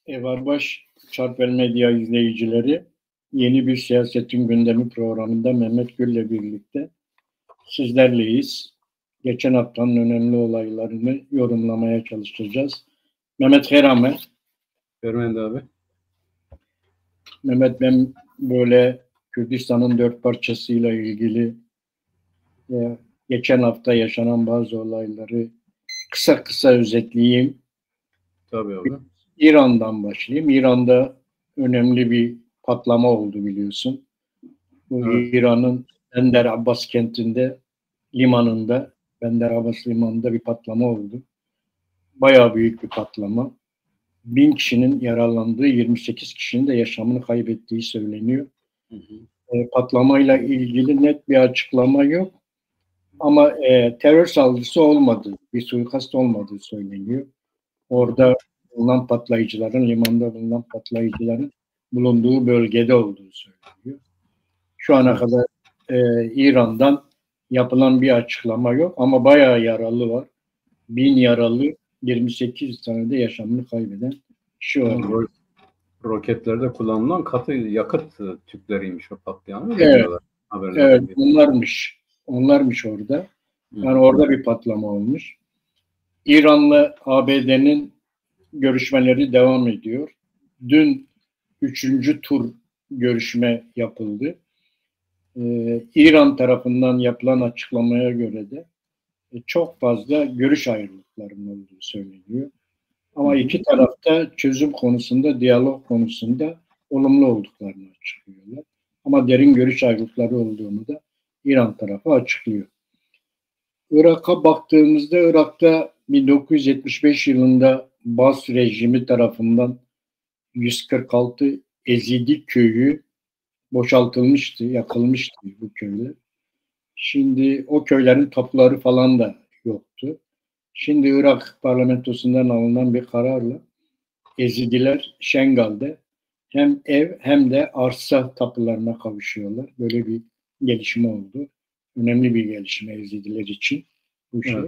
Evarbaş Çarpel Medya izleyicileri, yeni bir siyasetin gündemi programında Mehmet Gül'le birlikte sizlerleyiz. Geçen haftanın önemli olaylarını yorumlamaya çalışacağız. Mehmet Herame. Görmeyin abi. Mehmet, ben böyle Kürdistan'ın dört parçasıyla ilgili geçen hafta yaşanan bazı olayları kısa kısa özetleyeyim. Tabii abi. İran'dan başlayayım. İran'da önemli bir patlama oldu biliyorsun. Bu evet. İran'ın Bender Abbas kentinde, limanında, Bender Abbas limanında bir patlama oldu. Bayağı büyük bir patlama. 1000 kişinin yaralandığı, 28 kişinin de yaşamını kaybettiği söyleniyor. Hı hı. Patlamayla ilgili net bir açıklama yok. Ama terör saldırısı olmadı, bir suikast olmadığı söyleniyor. Orada bulunan patlayıcıların, limanda bulunan patlayıcıların bulunduğu bölgede olduğu söyleniyor. Şu ana kadar İran'dan yapılan bir açıklama yok ama bayağı yaralı var. 1000 yaralı, 28 tane de yaşamını kaybeden kişi var. Roketlerde kullanılan katı yakıt tüpleriymiş o patlayan. Evet, evet onlarmış orada. Yani orada bir patlama olmuş. İran'la ABD'nin görüşmeleri devam ediyor. Dün 3. tur görüşme yapıldı. İran tarafından yapılan açıklamaya göre de çok fazla görüş ayrılıklarının olduğu söyleniyor. Ama iki tarafta çözüm konusunda, diyalog konusunda olumlu olduklarını açıklıyorlar. Ama derin görüş ayrılıkları olduğunu da İran tarafı açıklıyor. Irak'a baktığımızda, Irak'ta 1975 yılında Bas rejimi tarafından 146 Ezidi köyü boşaltılmıştı, yakılmıştı bu köyler. Şimdi o köylerin tapuları falan da yoktu. Şimdi Irak parlamentosundan alınan bir kararla Ezidiler Şengal'de hem ev hem de arsa tapularına kavuşuyorlar. Böyle bir gelişme oldu. Önemli bir gelişme Ezidiler için bu şey.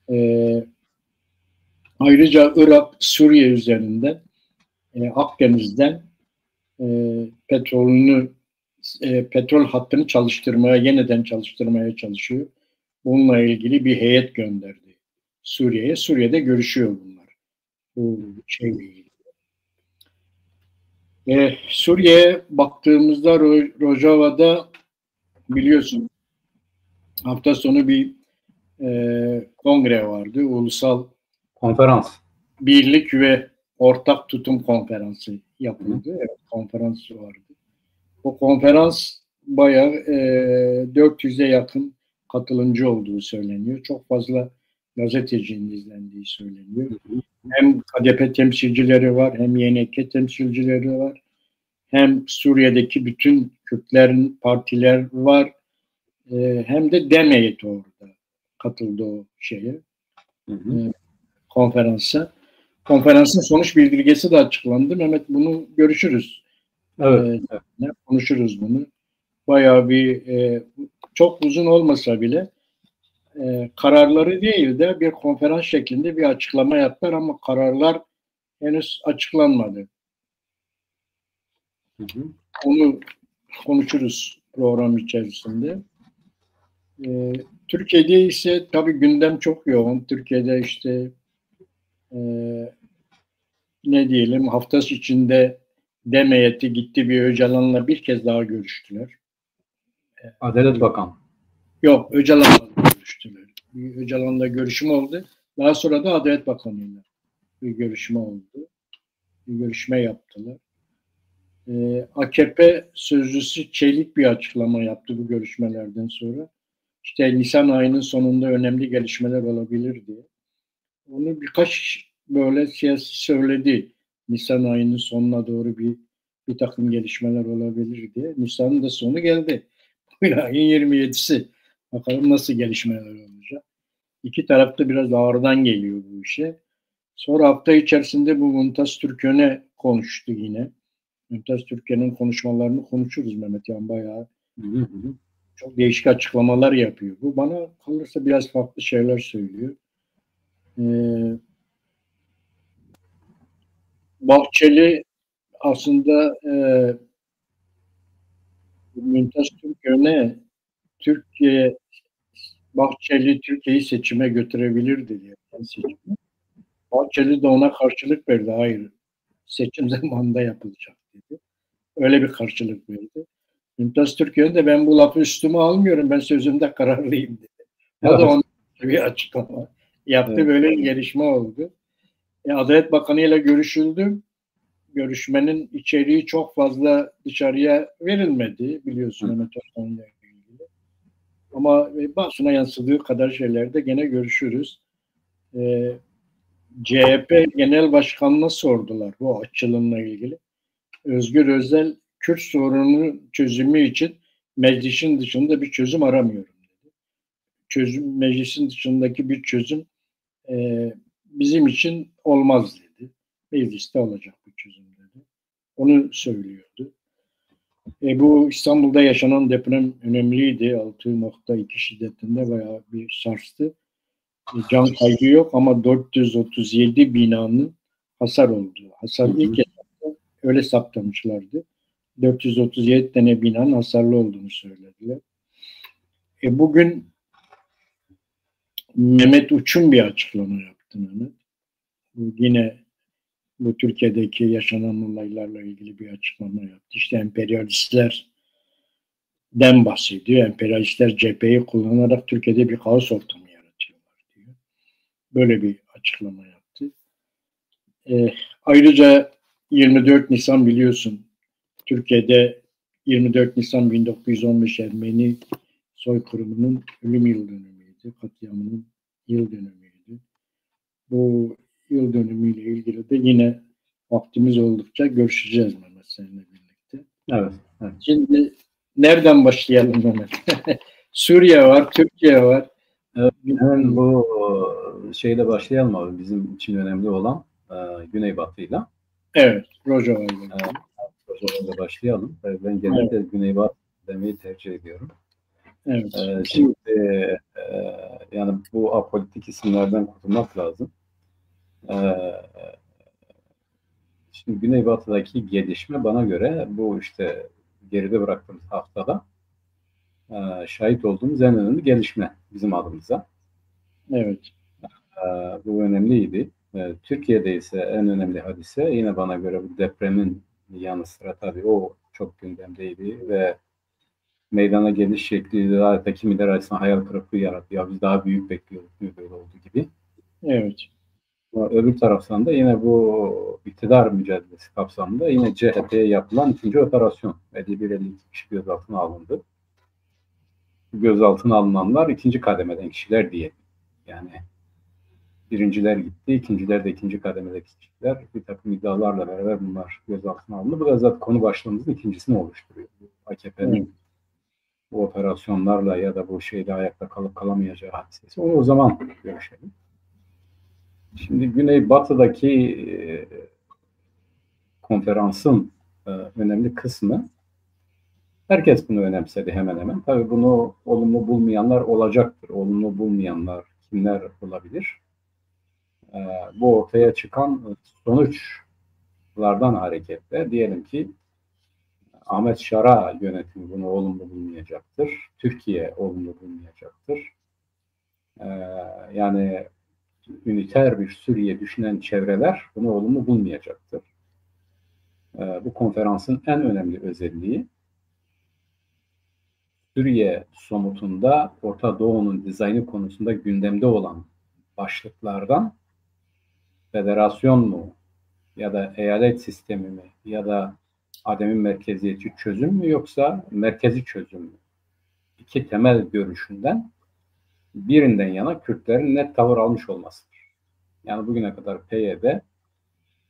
Evet. Ayrıca Irak, Suriye üzerinden Akdeniz'den petrol hattını yeniden çalıştırmaya çalışıyor. Bununla ilgili bir heyet gönderdi Suriye'ye. Suriye'de görüşüyor bunlar. Bu şeyle ilgili. Suriye'ye baktığımızda Rojava'da biliyorsun hafta sonu bir kongre vardı. Ulusal Konferans. Birlik ve Ortak Tutum Konferansı yapıldı. Evet, konferans vardı. O konferans bayağı 400'e yakın katılımcı olduğu söyleniyor. Çok fazla gazetecinin izlendiği söyleniyor. Hem HDP temsilcileri var, hem YNK temsilcileri var. Hem Suriye'deki bütün Kürtlerin partiler var. Hem de DEM heyeti orada katıldı o şeye. Konferansa. Konferansın sonuç bildirgesi de açıklandı. Mehmet, bunu görüşürüz. Evet. Konuşuruz bunu. Bayağı bir çok uzun olmasa bile kararları değil de bir konferans şeklinde bir açıklama yaptılar ama kararlar henüz açıklanmadı. Onu konuşuruz program içerisinde. Türkiye'de ise tabii gündem çok yoğun. Türkiye'de işte ne diyelim, haftası içinde DEM heyeti gitti, bir Öcalan'la bir kez daha görüştüler. Adalet Bakanı. Yok, Öcalan'la görüştüler. Bir Öcalan'la görüşme oldu. Daha sonra da Adalet Bakanı'yla bir görüşme oldu. Bir görüşme yaptılar. AKP sözcüsü Çelik bir açıklama yaptı bu görüşmelerden sonra. İşte Nisan ayının sonunda önemli gelişmeler olabilir diye. Onu birkaç böyle siyasi söyledi. Nisan ayının sonuna doğru bir takım gelişmeler olabilir diye. Nisan'ın da sonu geldi. Bu ayın 27'si. Bakalım nasıl gelişmeler olacak. İki taraf da biraz ağırdan geliyor bu işe. Sonra hafta içerisinde bu Mümtaz Türköne konuştu yine. Mümtaz Türköne'nin konuşmalarını konuşuruz Mehmet, yani bayağı çok değişik açıklamalar yapıyor. Bu bana kalırsa biraz farklı şeyler söylüyor. Bahçeli aslında Mümtaz Tünkön'e Türkiye Bahçeli Türkiye'yi seçime götürebilir dedi. Yani seçime. Bahçeli de ona karşılık verdi. Hayır, seçim zamanında yapılacak dedi. Öyle bir karşılık verdi. Mümtaz Türkiye de ben bu lafı üstüme almıyorum. Ben sözümde kararlıyım dedi. O da Evet. onun bir açıklama yaptı. Evet. Böyle bir gelişme oldu. Adalet Bakanı ile görüşüldü. Görüşmenin içeriği çok fazla dışarıya verilmedi. Biliyorsun Mehmet Osman'la ilgili. Ama basına yansıdığı kadar şeylerde gene görüşürüz. CHP Genel Başkanı'na sordular bu açılımla ilgili. Özgür Özel, Kürt sorununun çözümü için meclisin dışında bir çözüm aramıyorum dedi. Meclisin dışındaki bir çözüm bizim için olmaz dedi. Mecliste olacak bir çözüm dedi. Onu söylüyordu. Bu İstanbul'da yaşanan deprem önemliydi. 6.2 şiddetinde bayağı bir sarstı. Can kaybı yok ama 437 binanın hasar olduğu. Hasar ilk etapta öyle saptamışlardı. 437 tane binanın hasarlı olduğunu söylediler. Bugün Mehmet Uç'un bir açıklama yaptı Mehmet. Yine bu Türkiye'deki yaşanan olaylarla ilgili bir açıklama yaptı. İşte emperyalistlerden bahsediyor. Emperyalistler cepheyi kullanarak Türkiye'de bir kaos ortamı yaratıyorlar diyor. Böyle bir açıklama yaptı. Ayrıca 24 Nisan biliyorsun Türkiye'de 24 Nisan 1915 Ermeni soykırımının ölüm yıl dönümüydü. Katliamının yıl dönümüydü. Bu yıl dönümüyle ilgili de yine vaktimiz oldukça görüşeceğiz Mehmet seninle birlikte. Evet. Evet. Şimdi nereden başlayalım Mehmet? Suriye var, Türkiye var. Evet, hemen bu şeyle başlayalım abi. Bizim için önemli olan Güneybatı'yla. Evet, Rojava'yla. Rojava'yla başlayalım. Ben genelde Güneybatı demeyi tercih ediyorum. Evet. Şimdi yani bu apolitik isimlerden kurtulmak lazım. Şimdi Güneybatı'daki gelişme bana göre bu işte geride bıraktığımız haftada şahit olduğumuz en önemli gelişme bizim adımıza. Evet. Bu önemliydi. Türkiye'de ise en önemli hadise yine bana göre bu depremin yanı sıra tabii o çok gündemdeydi ve meydana geliş şekli zaten kimiler arasında hayal kırıklığı yarattı. Ya biz daha büyük bekliyorduk böyle olduğu gibi. Evet. Ama öbür taraftan da yine bu iktidar mücadelesi kapsamında yine CHP'ye yapılan ikinci operasyon 51-52 kişi gözaltına alındı. Gözaltına alınanlar ikinci kademeden kişiler diye. Yani birinciler gitti, ikinciler de ikinci kademedeki kişiler bir takım iddialarla beraber bunlar gözaltına alındı. Bu da zaten konu başlığımızın ikincisini oluşturuyor. AKP'nin bu operasyonlarla ya da bu şeyle ayakta kalıp kalamayacağı hadisesi. Onu o zaman görüşelim. Şimdi Güneybatı'daki konferansın önemli kısmı herkes bunu önemsedi hemen hemen. Tabii bunu olumlu bulmayanlar olacaktır. Olumlu bulmayanlar kimler olabilir? Bu ortaya çıkan sonuçlardan hareketle diyelim ki Ahmet Şara yönetimi bunu olumlu bulmayacaktır. Türkiye olumlu bulmayacaktır. Yani üniter bir Suriye düşünen çevreler bunu olumlu bulmayacaktır. Bu konferansın en önemli özelliği Suriye somutunda Orta Doğu'nun dizaynı konusunda gündemde olan başlıklardan federasyon mu ya da eyalet sistemi mi ya da ademin merkeziyetçi çözüm mü yoksa merkezi çözüm mü? İki temel görüşünden birinden yana Kürtlerin net tavır almış olmasıdır. Yani bugüne kadar PYD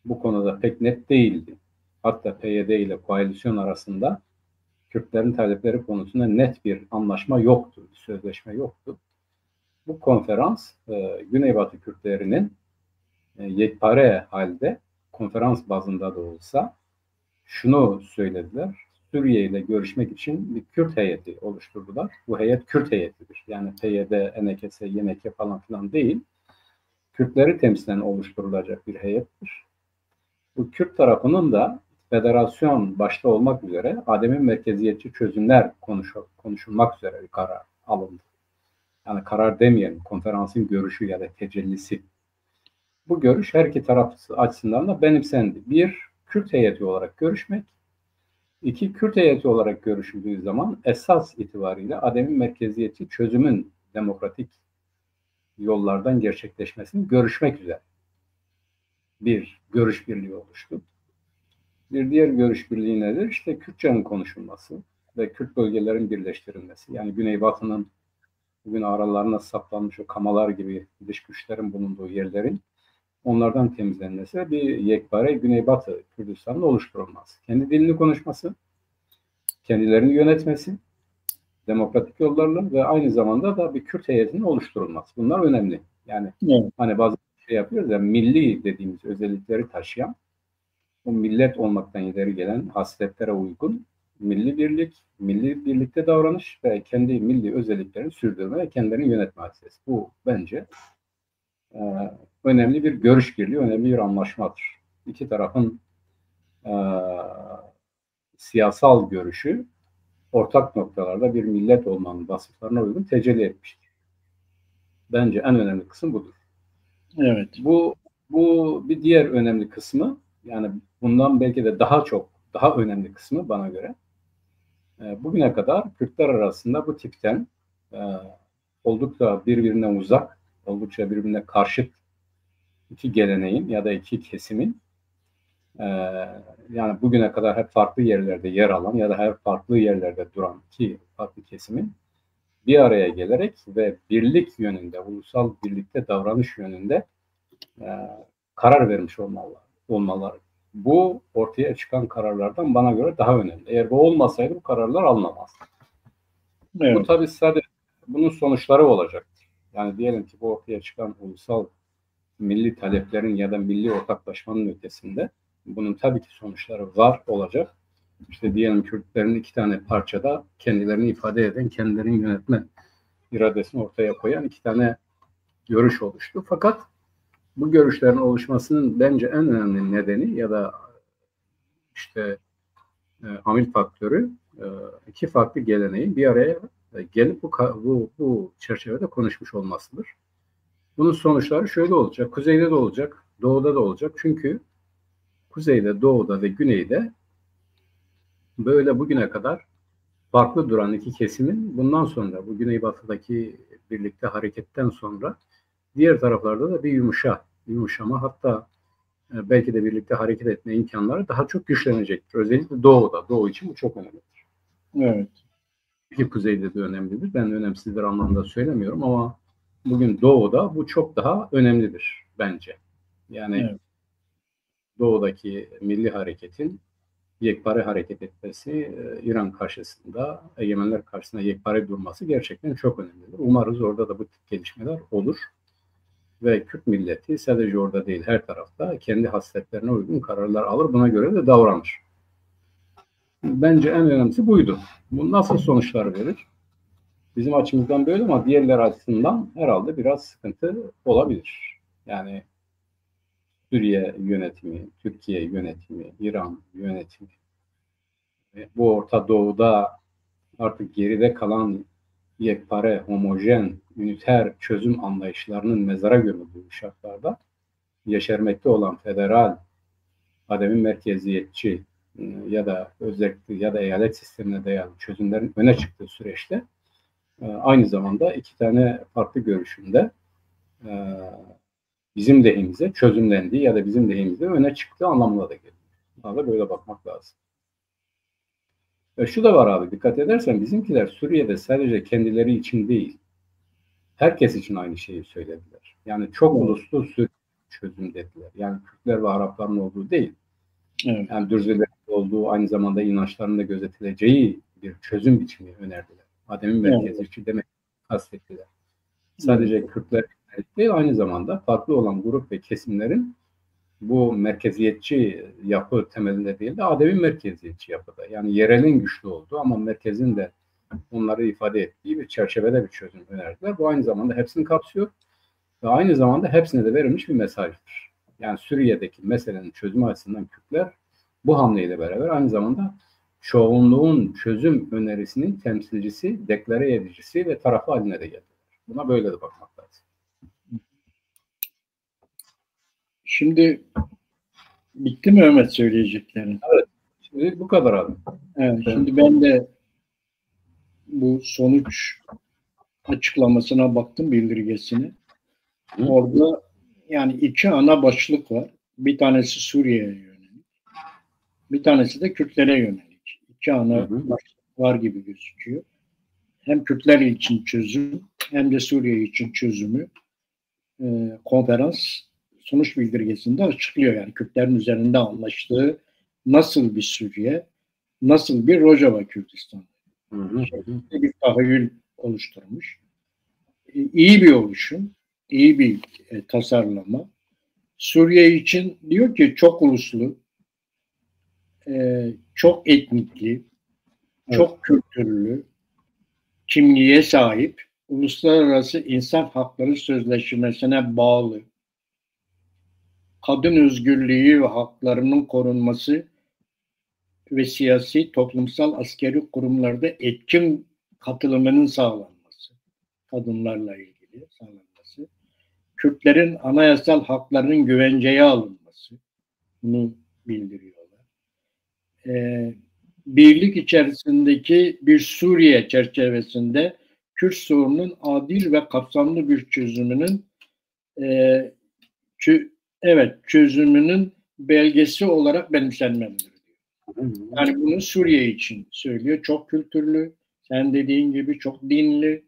bu konuda pek net değildi. Hatta PYD ile koalisyon arasında Kürtlerin talepleri konusunda net bir anlaşma yoktu, bir sözleşme yoktu. Bu konferans Güneybatı Kürtlerinin yekpare halde konferans bazında da olsa şunu söylediler. Suriye ile görüşmek için bir Kürt heyeti oluşturdular. Bu heyet Kürt heyetidir. Yani PYD, NKS, YNK falan filan değil. Kürtleri temsilen oluşturulacak bir heyettir. Bu Kürt tarafının da federasyon başta olmak üzere Adem'in merkeziyetçi çözümler konuşulmak üzere bir karar alındı. Yani karar demeyelim, konferansın görüşü ya da tecellisi. Bu görüş her iki taraf açısından da benimsendi. Bir, Kürt heyeti olarak görüşmek. İki, Kürt heyeti olarak görüşüldüğü zaman esas itibariyle Adem'in merkeziyetçi çözümün demokratik yollardan gerçekleşmesini görüşmek üzere bir görüş birliği oluştu. Bir diğer görüş birliği nedir? İşte Kürtçenin konuşulması ve Kürt bölgelerin birleştirilmesi. Yani Güneybatı'nın bugün aralarına saplanmış o kamalar gibi dış güçlerin bulunduğu yerlerin onlardan temizlenmesi ve bir yekpare Güneybatı Kürdistan'ın oluşturulması. Kendi dilini konuşması, kendilerini yönetmesi, demokratik yollarla ve aynı zamanda da bir Kürt heyetinin oluşturulması. Bunlar önemli. Yani hani bazı şey yapıyoruz ya, milli dediğimiz özellikleri taşıyan, o millet olmaktan ileri gelen hasletlere uygun milli birlik, milli birlikte davranış ve kendi milli özelliklerini sürdürme ve kendilerini yönetme hadisesi. Bu bence önemli bir görüş birliği, önemli bir anlaşmadır. İki tarafın siyasal görüşü ortak noktalarda bir millet olmanın vasıflarına uygun tecelli etmiştir. Bence en önemli kısım budur. Evet. Bu bir diğer önemli kısmı, yani bundan belki de daha önemli kısmı bana göre bugüne kadar Kürtler arasında bu tipten oldukça birbirinden uzak, oldukça birbirine karşıt iki geleneğin ya da iki kesimin yani bugüne kadar hep farklı yerlerde yer alan ya da hep farklı yerlerde duran iki farklı kesimin bir araya gelerek ve birlik yönünde, ulusal birlikte davranış yönünde karar vermiş olmaları. Bu ortaya çıkan kararlardan bana göre daha önemli. Eğer bu olmasaydı bu kararlar alınamaz. Evet. Bu tabii sadece bunun sonuçları olacaktır. Yani diyelim ki bu ortaya çıkan ulusal milli taleplerin ya da milli ortaklaşmanın ötesinde bunun tabii ki sonuçları olacak. İşte diyelim Kürtlerin iki tane parçada kendilerini ifade eden, kendilerini yönetme iradesini ortaya koyan iki tane görüş oluştu. Fakat bu görüşlerin oluşmasının bence en önemli nedeni ya da işte amil faktörü iki farklı geleneğin bir araya gelip bu çerçevede konuşmuş olmasıdır. Bunun sonuçları şöyle olacak. Kuzeyde de olacak, doğuda da olacak. Çünkü kuzeyde, doğuda ve güneyde böyle bugüne kadar farklı duran iki kesimin bundan sonra bu güneybatıdaki birlikte hareketten sonra diğer taraflarda da bir yumuşama, hatta belki de birlikte hareket etme imkanları daha çok güçlenecektir. Özellikle doğuda. Doğu için bu çok önemlidir. Evet. Ki kuzeyde de önemlidir. Ben önemsizdir anlamında söylemiyorum ama bugün doğuda bu çok daha önemlidir bence. Yani evet, doğudaki milli hareketin yekpare hareket etmesi, İran karşısında, Egemenler karşısında yekpare durması gerçekten çok önemlidir. Umarız orada da bu tip gelişmeler olur. Ve Kürt milleti sadece orada değil, her tarafta kendi hasletlerine uygun kararlar alır, buna göre de davranır. Bence en önemlisi buydu. Bu nasıl sonuçlar verir? Bizim açımızdan böyle ama diğerler açısından herhalde biraz sıkıntı olabilir. Yani Suriye yönetimi, Türkiye yönetimi, İran yönetimi, bu Orta Doğu'da artık geride kalan yekpare, homojen, üniter çözüm anlayışlarının mezara gömüldüğü şartlarda yeşermekte olan federal, Adem'in merkeziyetçi ya da özellikle ya da eyalet sistemine dayalı çözümlerin öne çıktığı süreçte aynı zamanda iki tane farklı görüşünde bizim lehimize çözümlendiği ya da bizim lehimize öne çıktığı anlamına da geliyor. Buna da böyle bakmak lazım. Şu da var abi, dikkat edersen bizimkiler Suriye'de sadece kendileri için değil, herkes için aynı şeyi söylediler. Yani çok uluslu Suriye çözüm dediler. Yani Kürtler ve Arapların olduğu değil. Evet. Yani Dürzelerin olduğu, aynı zamanda inançlarının da gözetileceği bir çözüm biçimi önerdiler. Adem'in merkeziyetçi demek kastettiler. Sadece Kürtler değil, aynı zamanda farklı olan grup ve kesimlerin bu merkeziyetçi yapı temelinde değil de Adem'in merkeziyetçi yapıda. Yani yerelin güçlü olduğu ama merkezin de onları ifade ettiği bir çerçevede bir çözüm önerdiler. Bu aynı zamanda hepsini kapsıyor ve aynı zamanda hepsine de verilmiş bir mesajdır. yani Suriye'deki meselenin çözümü açısından Kürtler bu hamleyle beraber aynı zamanda çoğunluğun çözüm önerisinin temsilcisi, deklare edicisi ve tarafı haline de geldiler. Buna böyle de bakmak lazım. Şimdi bitti mi Ömer söyleyeceklerin? Evet. Şimdi bu kadar abi. Evet, şimdi ben de bu sonuç açıklamasına baktım, bildirgesine. Orada yani iki ana başlık var. Bir tanesi Suriye'ye yönelik. Bir tanesi de Kürtlere yönelik. İki ana başlık var gibi gözüküyor. Hem Kürtler için çözüm hem de Suriye için çözümü konferans sonuç bildirgesinde açıklıyor. Yani Kürtlerin üzerinde anlaştığı nasıl bir Suriye, nasıl bir Rojava Kürdistan bir tahayyül oluşturmuş. İyi bir oluşum, iyi bir tasarlama. Suriye için diyor ki çok uluslu, çok etnikli, çok kültürlü, kimliğe sahip, uluslararası insan hakları sözleşmesine bağlı, kadın özgürlüğü ve haklarının korunması ve siyasi, toplumsal, askeri kurumlarda etkin katılımının sağlanması, kadınlarla ilgili sağlanması, Kürtlerin anayasal haklarının güvenceye alınması, bunu bildiriyorlar. Birlik içerisindeki bir Suriye çerçevesinde Kürt sorununun adil ve kapsamlı bir çözümünün çözümünün belgesi olarak benimsenmelidir. Yani bunu Suriye için söylüyor. Çok kültürlü, sen dediğin gibi çok dinli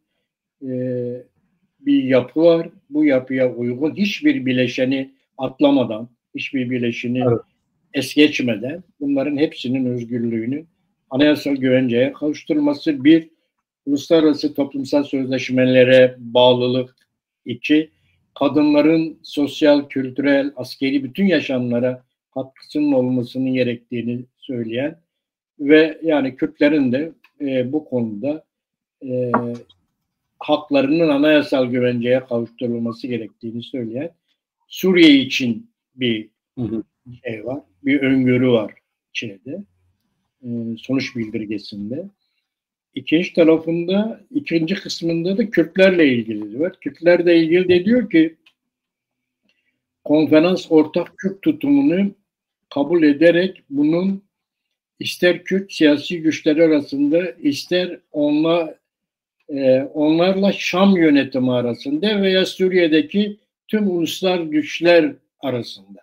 bir yapı var. Bu yapıya uygun hiçbir bileşeni atlamadan, hiçbir bileşeni es geçmeden bunların hepsinin özgürlüğünü anayasal güvenceye kavuşturması, bir, uluslararası toplumsal sözleşmelere bağlılık, iki, kadınların sosyal, kültürel, askeri bütün yaşamlara katkısının olmasının gerektiğini söyleyen ve yani Kürtlerin de bu konuda haklarının anayasal güvenceye kavuşturulması gerektiğini söyleyen Suriye için bir şey var, bir öngörü var şeyde, sonuç bildirgesinde. İkinci kısmında da Kürtlerle ilgili var. Kürtlerle ilgili de diyor ki konferans ortak Kürt tutumunu kabul ederek bunun ister Kürt siyasi güçler arasında ister onlarla Şam yönetimi arasında veya Suriye'deki tüm uluslar güçler arasında.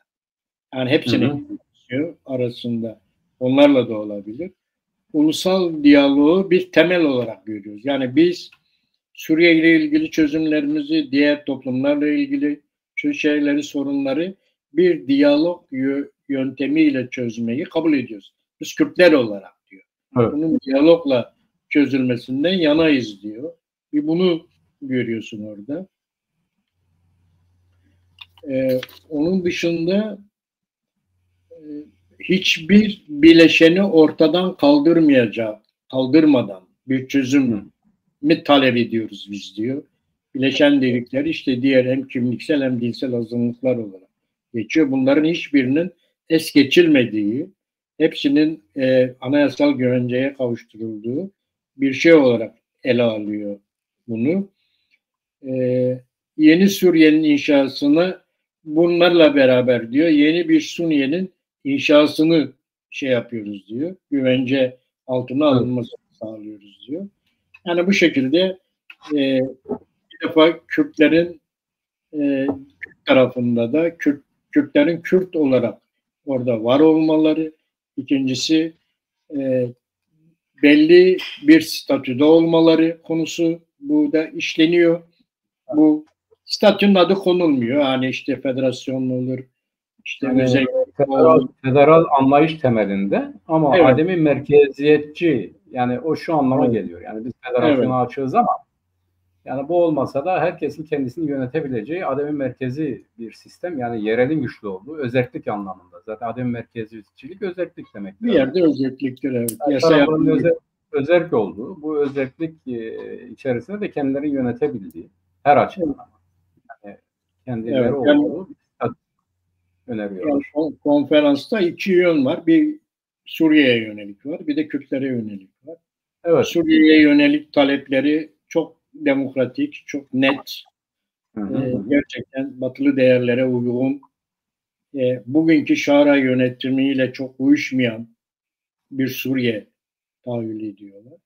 Yani hepsinin arasında onlarla da olabilir. Ulusal diyaloğu bir temel olarak görüyoruz. Yani biz Suriye ile ilgili çözümlerimizi, diğer toplumlarla ilgili şeyleri, sorunları bir diyalog yöntemiyle çözmeyi kabul ediyoruz. Biz Kürtler olarak diyor. Evet. Bunun diyalogla çözülmesinden yanayız diyor. Bunu görüyorsun orada. Onun dışında hiçbir bileşeni ortadan kaldırmadan bir çözüm mi talep ediyoruz biz diyor. Bileşen dedikler işte diğer hem kimliksel hem dinsel azınlıklar olarak geçiyor. Bunların hiçbirinin es geçilmediği, hepsinin anayasal güvenceye kavuşturulduğu bir şey olarak ele alıyor bunu. Yeni Suriye'nin inşasını bunlarla beraber diyor, yeni bir Suriye'nin inşasını şey yapıyoruz diyor. Güvence altına alınmasını sağlıyoruz diyor. Yani bu şekilde bir defa Kürtlerin Kürt tarafında da Kürtlerin Kürt olarak orada var olmaları, ikincisi belli bir statüde olmaları konusu burada işleniyor. Bu statünün adı konulmuyor. Hani işte federasyon olur, işte yani federal anlayış temelinde ama ademi merkeziyetçi, yani o şu anlama geliyor. Yani biz federasyona açığız ama yani bu olmasa da herkesin kendisini yönetebileceği ademi merkezi bir sistem, yani yerelin güçlü olduğu özellik anlamında. Zaten ademi merkeziyetçilik özellik demek. Bir yerde özelliktir, evet. Yani özellik olduğu, bu özellik içerisinde de kendileri yönetebildiği her açıdan. Yani kendileri olduğu. öneriyorlar? Yani konferansta iki yön var. Bir Suriye'ye yönelik var, bir de Kürtlere yönelik var. Evet. Suriye'ye yönelik talepleri çok demokratik, çok net, gerçekten batılı değerlere uygun, bugünkü Şara yönetimiyle çok uyuşmayan bir Suriye tahayyül ediyorlar.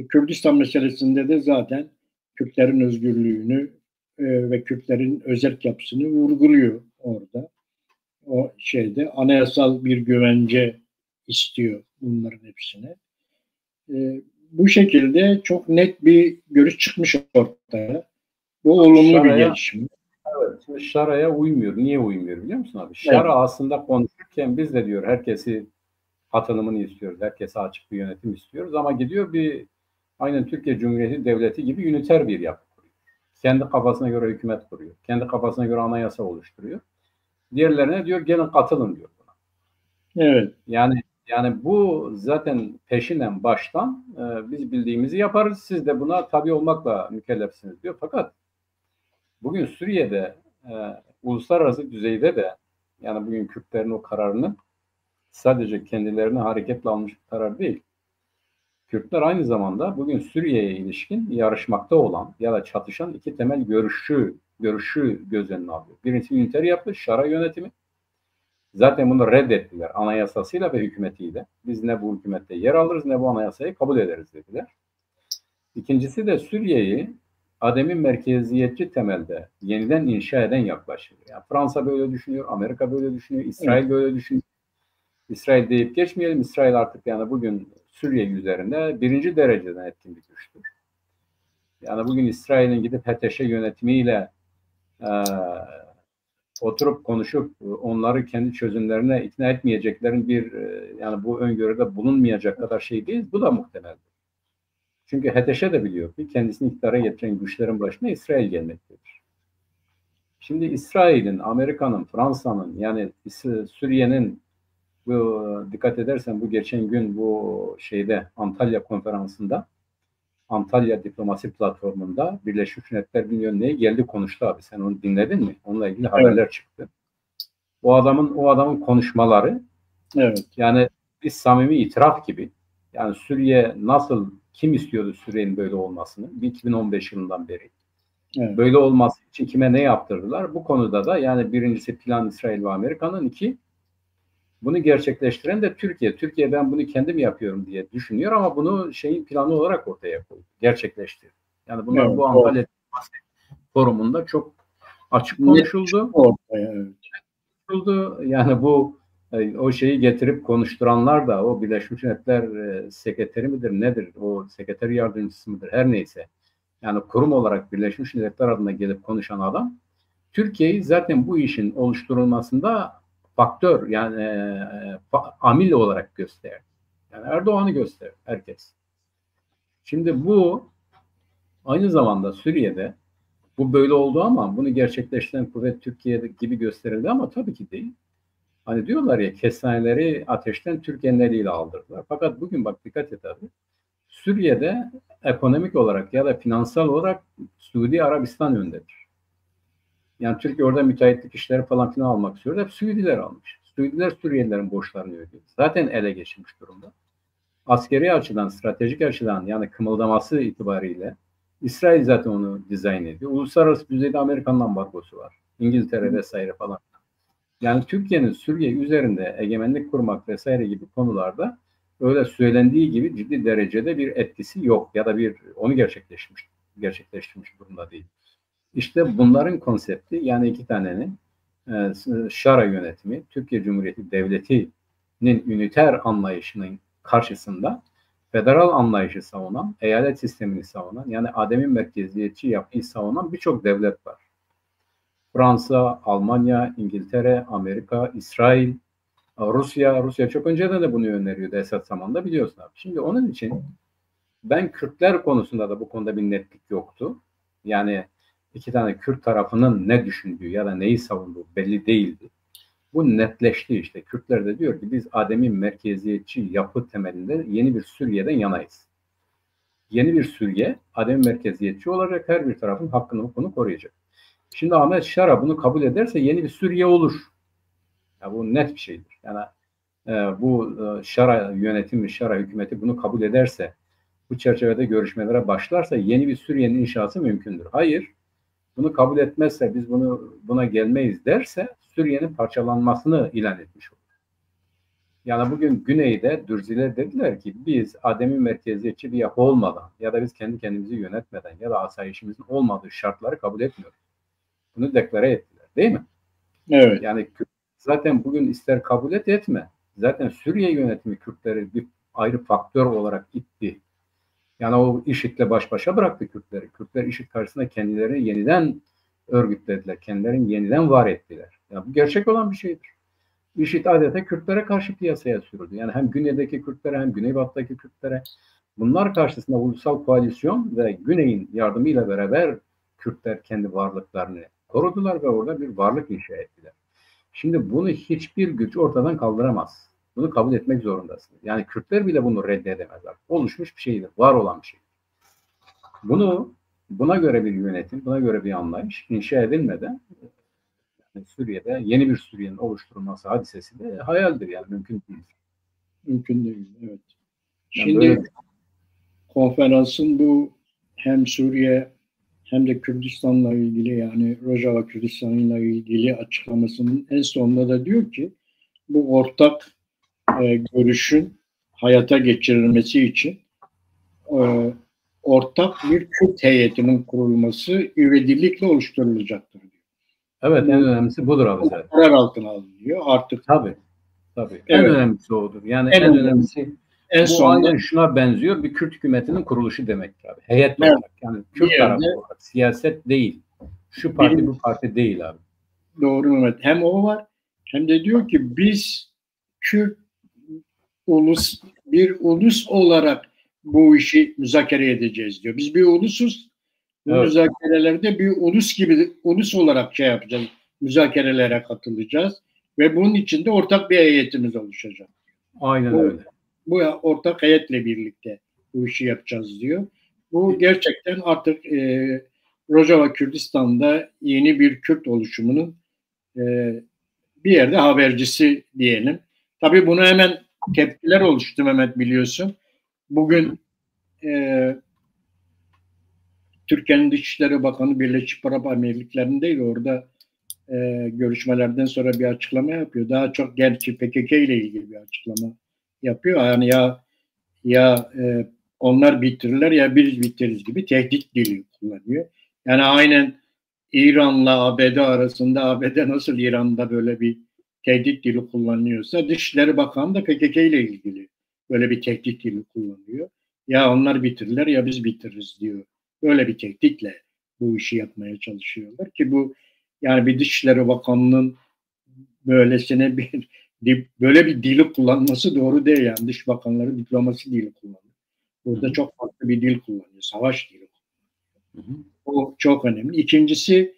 Kürdistan meselesinde de zaten Kürtlerin özgürlüğünü ve Kürtlerin özerk yapısını vurguluyor orada. O şeyde anayasal bir güvence istiyor bunların hepsine. Bu şekilde çok net bir görüş çıkmış ortaya. Bu olumlu bir gelişme. Evet, Şara'ya uymuyor. Niye uymuyor biliyor musun abi? Şara evet. Aslında konuşurken biz de diyor herkesi atılımını istiyoruz. Herkese açık bir yönetim istiyoruz ama gidiyor bir aynen Türkiye Cumhuriyeti Devleti gibi üniter bir yapı kuruyor. Kendi kafasına göre hükümet kuruyor. Kendi kafasına göre anayasa oluşturuyor. Diğerlerine diyor gelin katılın diyor buna. Evet. Yani bu zaten peşinen baştan biz bildiğimizi yaparız. Siz de buna tabi olmakla mükellefsiniz diyor. Fakat bugün Suriye'de uluslararası düzeyde de yani bugün Kürtlerin o kararını sadece kendilerine hareketle almış bir karar değil. Kürtler aynı zamanda bugün Suriye'ye ilişkin yarışmakta olan ya da çatışan iki temel görüşü göz önüne alıyor. Birincisi üniter yapı, Şara yönetimi. Zaten bunu reddettiler anayasasıyla ve hükümetiyle. Biz ne bu hükümette yer alırız ne bu anayasayı kabul ederiz dediler. İkincisi de Suriye'yi ademi merkeziyetçi temelde yeniden inşa eden yaklaşım. Yani Fransa böyle düşünüyor, Amerika böyle düşünüyor, İsrail böyle düşünüyor. İsrail deyip geçmeyelim. İsrail artık yani bugün Suriye üzerinde birinci dereceden etkin bir güçtür. Yani bugün İsrail'in gidip HTŞ yönetimiyle oturup konuşup onları kendi çözümlerine ikna etmeyeceklerin bir yani bu öngörüde bulunmayacak kadar şey değil. Bu da muhtemeldir. Çünkü HTŞ de biliyor ki kendisini iktidara getiren güçlerin başına İsrail gelmektedir. Şimdi İsrail'in, Amerika'nın, Fransa'nın yani Suriye'nin bu dikkat edersen bu geçen gün bu şeyde Antalya konferansında Antalya Diplomasi Platformu'nda Birleşmiş Milletler Bilmiyorum geldi konuştu abi. Sen onu dinledin mi? Onunla ilgili haberler çıktı. O adamın konuşmaları yani bir samimi itiraf gibi. Yani Suriye nasıl kim istiyordu Suriye'nin böyle olmasını? 2015 yılından beri. Evet. Böyle olması için kime ne yaptırdılar? Bu konuda da yani birincisi plan İsrail ve Amerika'nın, iki bunu gerçekleştiren de Türkiye. Türkiye ben bunu kendim yapıyorum diye düşünüyor ama bunu şeyin planı olarak ortaya koydu. Gerçekleştirdi. Yani bunlar bu Antalya forumunda çok açık konuşuldu. Yani bu o şeyi getirip konuşturanlar da o Birleşmiş Milletler sekreteri midir nedir? O sekreter yardımcısı mıdır? Her neyse. Yani kurum olarak Birleşmiş Milletler adına gelip konuşan adam Türkiye'yi zaten bu işin oluşturulmasında faktör yani amil olarak gösterdi. Yani Erdoğan'ı gösterdi herkes. Şimdi bu aynı zamanda Suriye'de bu böyle oldu ama bunu gerçekleştiren kuvvet Türkiye gibi gösterildi ama tabii ki değil. Hani diyorlar ya kestaneleri ateşten Türkiye'nin eliyle aldırdılar. Fakat bugün bak dikkat et abi. Suriye'de ekonomik olarak ya da finansal olarak Suudi Arabistan öndedir. Yani Türkiye orada müteahhitlik işleri falan filan almak istiyor. Hep Suudiler almış. Suudiler Suriyelilerin borçlarını ödüyor. Zaten ele geçirmiş durumda. Askeri açıdan, stratejik açıdan yani kımıldaması itibariyle İsrail zaten onu dizayn ediyor. Uluslararası düzeyde Amerika'nın ambargosu var. İngiltere vesaire falan. Yani Türkiye'nin Suriye üzerinde egemenlik kurmak vesaire gibi konularda öyle söylendiği gibi ciddi derecede bir etkisi yok ya da bir onu gerçekleştirmiş durumda değil. İşte bunların konsepti yani iki tanenin Şara yönetimi, Türkiye Cumhuriyeti Devleti'nin üniter anlayışının karşısında federal anlayışı savunan, eyalet sistemini savunan yani ademi merkeziyetçi yapıyı savunan birçok devlet var. Fransa, Almanya, İngiltere, Amerika, İsrail, Rusya çok önceden de bunu öneriyordu Esad zamanında biliyorsun abi. Şimdi onun için ben Kürtler konusunda da bu konuda bir netlik yoktu. Yani iki tane Kürt tarafının ne düşündüğü ya da neyi savunduğu belli değildi. Bu netleşti işte. Kürtler de diyor ki biz ademi merkeziyetçi yapı temelinde yeni bir Suriye'den yanayız. Yeni bir Suriye ademi merkeziyetçi olacak, her bir tarafın hakkını hukukunu koruyacak. Şimdi Ahmet Şara bunu kabul ederse yeni bir Suriye olur. Ya bu net bir şeydir. Yani bu Şara yönetimi, Şara hükümeti bunu kabul ederse, bu çerçevede görüşmelere başlarsa yeni bir Suriye'nin inşası mümkündür. Hayır, bunu kabul etmezse, biz buna gelmeyiz derse Suriye'nin parçalanmasını ilan etmiş olur. Yani bugün Güney'de Dürziler dediler ki biz ademi merkeziyetçi bir yapı olmadan ya da biz kendi kendimizi yönetmeden ya da asayişimizin olmadığı şartları kabul etmiyoruz. Bunu deklare ettiler, değil mi? Evet. Yani zaten bugün ister kabul et etme. Zaten Suriye yönetimi Kürtleri bir ayrı faktör olarak itti. Yani o IŞİD'le baş başa bıraktı Kürtleri. Kürtler IŞİD karşısında kendilerini yeniden örgütlediler. Kendilerini yeniden var ettiler. Yani bu gerçek olan bir şeydir. IŞİD adeta Kürtlere karşı piyasaya sürüldü. Yani hem güneydeki Kürtlere hem güneybatıdaki Kürtlere. Bunlar karşısında ulusal koalisyon ve Güney'in yardımıyla beraber Kürtler kendi varlıklarını korudular ve orada bir varlık inşa ettiler. Şimdi bunu hiçbir güç ortadan kaldıramaz. Bunu kabul etmek zorundasınız. Yani Kürtler bile bunu reddedemezler. Oluşmuş bir şeydir, var olan bir şey. Buna göre bir yönetim, buna göre bir anlayış inşa edilmeden yani Suriye'de yeni bir Suriye'nin oluşturulması hadisesi de hayaldir, yani mümkün değil. Mümkün değil, evet. Yani Şimdi böyle... konferansın bu hem Suriye hem de Kürdistan'la ilgili, yani Rojava Kürdistan'la ilgili açıklamasının en sonunda da diyor ki bu ortak görüşün hayata geçirilmesi için ortak bir Kürt heyetinin kurulması ivedilikle oluşturulacaktır diyor. Evet, en önemlisi budur abi zaten. Karar altına alınıyor artık. Tabii. Evet. En önemlisi odur. Yani en önemlisi bu sonunda... aynen şuna benziyor. Bir Kürt hükümetinin kuruluşu demek abi. Heyet olarak. Yani Kürt tarafı olarak. Siyaset değil. Şu parti bu parti değil abi. Doğru Mehmet. Hem o var hem de diyor ki biz Kürt bir ulus olarak bu işi müzakere edeceğiz diyor. Biz bir ulusuz. Bu müzakerelerde bir ulus olarak şey yapacağız. Müzakerelere katılacağız ve bunun içinde ortak bir heyetimiz oluşacak. Aynen öyle. Bu ortak heyetle birlikte bu işi yapacağız diyor. Bu gerçekten artık Rojava Kürdistan'da yeni bir Kürt oluşumunun bir yerde habercisi diyelim. Tabii bunu hemen tepkiler oluştu Mehmet, biliyorsun. Bugün Türkiye'nin Dışişleri Bakanı Birleşik Arap Emirlikleri'ndeydi. Orada görüşmelerden sonra bir açıklama yapıyor. Daha çok gerçi PKK ile ilgili bir açıklama yapıyor. Yani ya onlar bitirirler ya biz bitiririz gibi tehdit dili kullanıyor. Yani aynen İran'la ABD arasında ABD nasıl İran'da böyle bir tehdit dili kullanıyorsa Dışişleri Bakanı da PKK ile ilgili böyle bir tehdit dili kullanıyor. Ya onlar bitirirler ya biz bitiririz diyor. Böyle bir tehditle bu işi yapmaya çalışıyorlar ki bu, yani bir Dışişleri Bakanı'nın böylesine böyle bir dili kullanması doğru değil. Yani dış bakanları diplomasi dili kullanıyor. Burada çok farklı bir dil kullanıyor. Savaş dili kullanıyor. O çok önemli. İkincisi,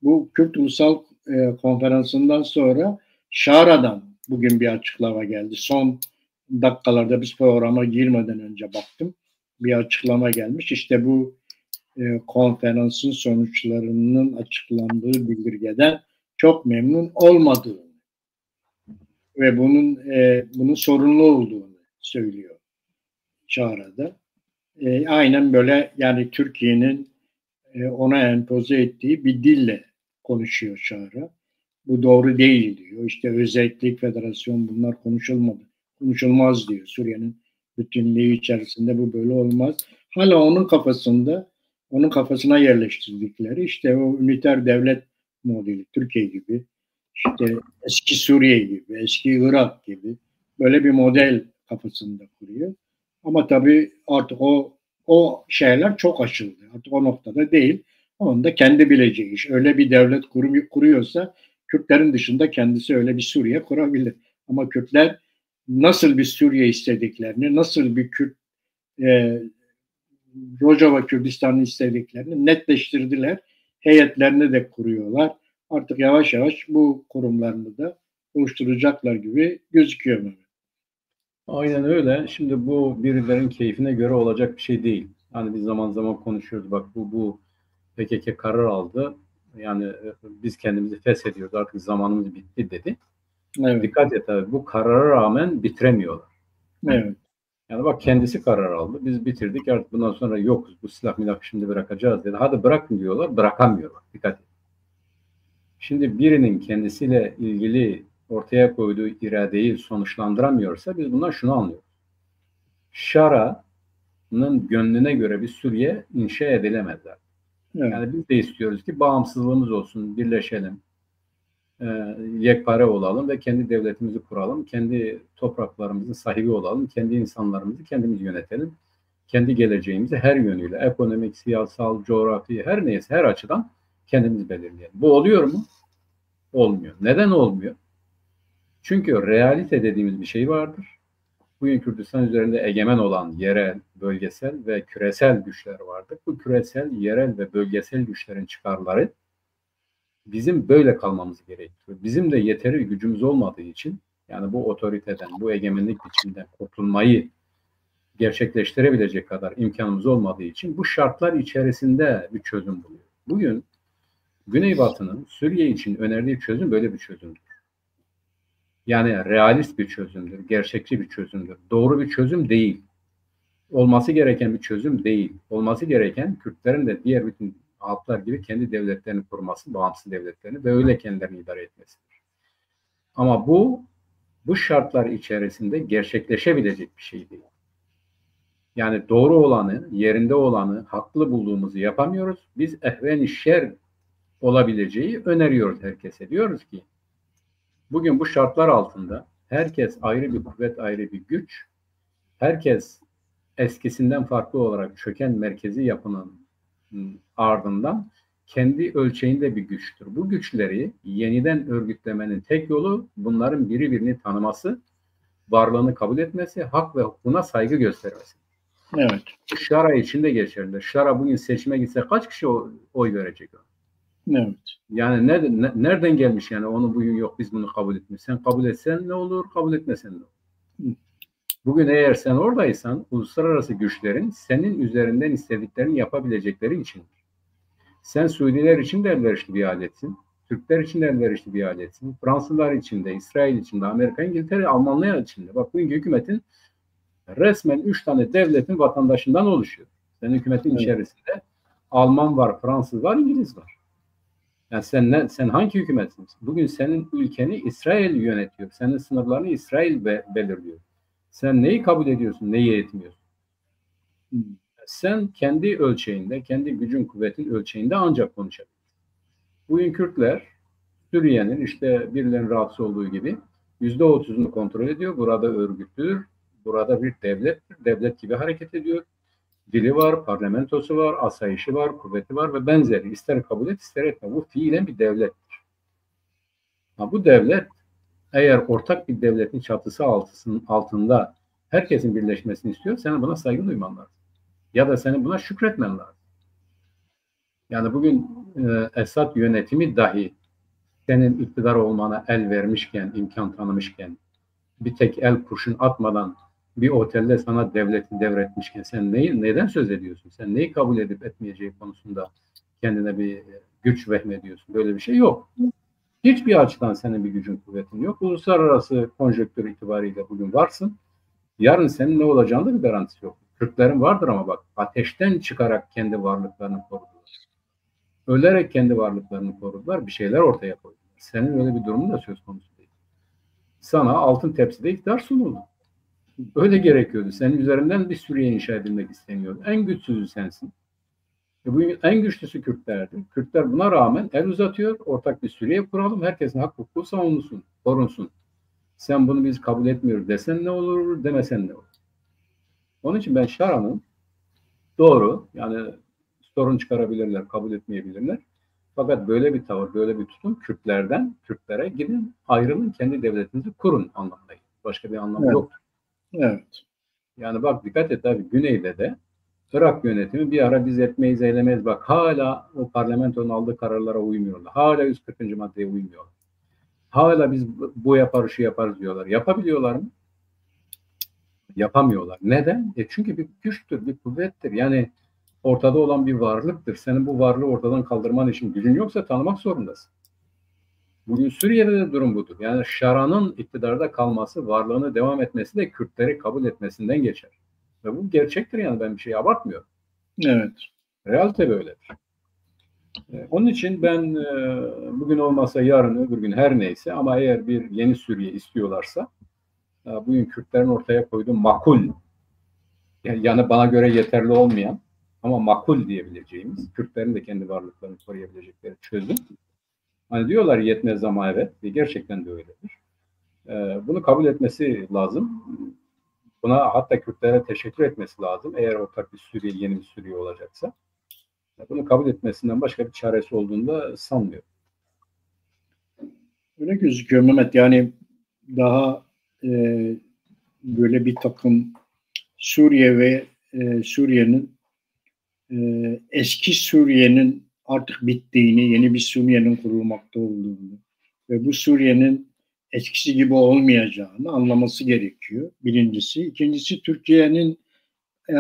bu Kürt Ulusal Konferansı'ndan sonra Şara'dan bugün bir açıklama geldi. Son dakikalarda biz programa girmeden önce baktım. Bir açıklama gelmiş. İşte bu konferansın sonuçlarının açıklandığı bildirgeden çok memnun olmadığını ve bunun sorunlu olduğunu söylüyor Çağrı'da. Aynen böyle, yani Türkiye'nin ona empoze ettiği bir dille konuşuyor Çağrı. Bu doğru değil diyor. İşte özellik, federasyon, bunlar konuşulmadı. Konuşulmaz diyor. Suriye'nin bütünlüğü içerisinde bu böyle olmaz. Hala onun kafasına yerleştirdikleri işte o üniter devlet modeli, Türkiye gibi, işte eski Suriye gibi, eski Irak gibi böyle bir model kafasında kuruyor. Ama tabii artık o şeyler çok aşıldı. Artık o noktada değil. Onun da kendi bileceği iş. Öyle bir devlet kuruyorsa Kürtlerin dışında kendisi öyle bir Suriye kurabilir. Ama Kürtler nasıl bir Suriye istediklerini, nasıl bir Rojava Kürdistan'ı istediklerini netleştirdiler. Heyetlerini de kuruyorlar. Artık yavaş yavaş bu kurumlarını da oluşturacaklar gibi gözüküyor mu? Aynen öyle. Şimdi bu birilerinin keyfine göre olacak bir şey değil. Hani biz zaman zaman konuşuyoruz. Bak bu PKK karar aldı. Yani biz kendimizi feshediyoruz. Artık zamanımız bitti dedi. Evet. Dikkat et abi, bu karara rağmen bitiremiyorlar. Evet. Yani bak, kendisi karar aldı. Biz bitirdik, artık bundan sonra yokuz. Bu silah milah şimdi bırakacağız dedi. Hadi bırakın diyorlar. Bırakamıyorlar. Dikkat et. Şimdi birinin kendisiyle ilgili ortaya koyduğu iradeyi sonuçlandıramıyorsa biz bundan şunu anlıyoruz. Şara'nın gönlüne göre bir Suriye inşa edilemezler. Evet. Yani biz de istiyoruz ki bağımsızlığımız olsun, birleşelim, yekpare olalım ve kendi devletimizi kuralım, kendi topraklarımızın sahibi olalım, kendi insanlarımızı kendimiz yönetelim, kendi geleceğimizi her yönüyle, ekonomik, siyasal, coğrafi, her neyse her açıdan kendimiz belirleyelim. Bu oluyor mu? Olmuyor. Neden olmuyor? Çünkü realite dediğimiz bir şey vardır. Bugün Kürdistan üzerinde egemen olan yerel, bölgesel ve küresel güçler vardır. Bu küresel, yerel ve bölgesel güçlerin çıkarları bizim böyle kalmamız gerekiyor. Bizim de yeteri gücümüz olmadığı için, yani bu otoriteden, bu egemenlik biçiminden kurtulmayı gerçekleştirebilecek kadar imkanımız olmadığı için bu şartlar içerisinde bir çözüm buluyor. Bugün Güneybatı'nın Suriye için önerdiği çözüm böyle bir çözümdür. Yani realist bir çözümdür, gerçekçi bir çözümdür. Doğru bir çözüm değil. Olması gereken bir çözüm değil. Olması gereken Kürtlerin de diğer bütün halklar gibi kendi devletlerini kurması, bağımsız devletlerini ve öyle kendilerini idare etmesidir. Ama bu şartlar içerisinde gerçekleşebilecek bir şey değil. Yani doğru olanı, yerinde olanı, haklı bulduğumuzu yapamıyoruz. Biz ehven-i şer olabileceği öneriyoruz herkese. Diyoruz ki bugün bu şartlar altında herkes ayrı bir kuvvet, ayrı bir güç. Herkes eskisinden farklı olarak çöken merkezi yapının ardından kendi ölçeğinde bir güçtür. Bu güçleri yeniden örgütlemenin tek yolu bunların birbirini tanıması, varlığını kabul etmesi, hak ve hukukuna saygı göstermesi. Evet. Bu Şara için de geçerli. Şara bugün seçime gitse kaç kişi oy verecek? Evet. Yani nereden gelmiş yani onu bugün yok biz bunu kabul etmiyoruz. Sen kabul etsen ne olur, kabul etmesen ne olur? Bugün eğer sen oradaysan uluslararası güçlerin senin üzerinden istediklerini yapabilecekleri için. Sen Suudiler için de elverişli bir aletsin. Türkler için de elverişli bir aletsin. Fransızlar için de, İsrail için de, Amerika, İngiltere, Almanya için de. Bak bugün hükümetin resmen 3 tane devletin vatandaşından oluşuyor. Senin hükümetin içerisinde Alman var, Fransız var, İngiliz var. Yani sen hangi hükümetsin? Bugün senin ülkeni İsrail yönetiyor. Senin sınırlarını İsrail belirliyor. Sen neyi kabul ediyorsun, neyi etmiyorsun? Sen kendi ölçeğinde, kendi gücün, kuvvetin ölçeğinde ancak konuşabilirsin. Bugün Kürtler, Suriye'nin işte birilerinin rahatsız olduğu gibi %30'unu kontrol ediyor. Burada örgütlüdür. Burada bir devlettir. Devlet gibi hareket ediyor. Dili var, parlamentosu var, asayişi var, kuvveti var ve benzeri. İster kabul et, ister etme. Bu fiilen bir devlettir. Bu devlet eğer ortak bir devletin çatısı altında herkesin birleşmesini istiyor, senin buna saygı duyman lazım. Ya da senin buna şükretmen lazım. Yani bugün Esad yönetimi dahi senin iktidar olmana el vermişken, imkan tanımışken, bir tek el kurşun atmadan bir otelde sana devleti devretmişken sen neden söz ediyorsun? Sen neyi kabul edip etmeyeceği konusunda kendine bir güç vehmediyorsun. Böyle bir şey yok. Hiçbir açıdan senin bir gücün, kuvvetin yok. Uluslararası konjonktür itibariyle bugün varsın. Yarın senin ne olacağını da bir garantisi yok. Kürtlerin vardır ama bak ateşten çıkarak kendi varlıklarını korudular. Ölerek kendi varlıklarını korudular. Bir şeyler ortaya koydular. Senin öyle bir durumun da söz konusu değil. Sana altın tepside iktidar sunuldu. Öyle gerekiyordu. Senin üzerinden bir Suriye inşa edilmek isteniyordu. En güçsüzü sensin. Bugün en güçlüsü Kürtlerdi. Kürtler buna rağmen el uzatıyor. Ortak bir Suriye kuralım. Herkesin hak hukuku savunulsun, korunsun. Sen bunu biz kabul etmiyoruz desen ne olur, demesen ne olur. Onun için ben Şara'nın doğru, yani sorun çıkarabilirler, kabul etmeyebilirler. Fakat böyle bir tavır, böyle bir tutum Kürtlere gidin, ayrılın, kendi devletinizi kurun anlamındayım. Başka bir anlamı yok. Evet. Yani bak dikkat et abi, Güney'de de Irak yönetimi bir ara biz etmeyiz, eylemeyiz. Bak hala o parlamentonun aldığı kararlara uymuyorlar. Hala 140. maddeye uymuyorlar. Hala biz bu yaparız, şu yaparız diyorlar. Yapabiliyorlar mı? Yapamıyorlar. Neden? Çünkü bir güçtür, bir kuvvettir. Yani ortada olan bir varlıktır. Senin bu varlığı ortadan kaldırman için gücün yoksa tanımak zorundasın. Bugün Suriye'de de durum budur. Yani Şara'nın iktidarda kalması, varlığını devam etmesi de Kürtleri kabul etmesinden geçer. Ve bu gerçektir, yani ben bir şey abartmıyorum. Evet. Realite böyledir. Onun için ben bugün olmasa yarın öbür gün her neyse, ama eğer bir yeni Suriye istiyorlarsa bugün Kürtlerin ortaya koyduğu makul, yani bana göre yeterli olmayan ama makul diyebileceğimiz, Kürtlerin de kendi varlıklarını koruyabilecekleri çözüm. Hani diyorlar yetmez ama evet, ve gerçekten de öyledir. Bunu kabul etmesi lazım. Buna hatta Kürtlere teşekkür etmesi lazım. Eğer ortak bir Suriye, yeni bir Suriye olacaksa. Bunu kabul etmesinden başka bir çaresi olduğunu da sanmıyorum. Öyle gözüküyor Mehmet. Yani daha böyle bir takım Suriye ve Suriye'nin eski Suriye'nin artık bittiğini, yeni bir Suriye'nin kurulmakta olduğunu ve bu Suriye'nin eskisi gibi olmayacağını anlaması gerekiyor. Birincisi. İkincisi, Türkiye'nin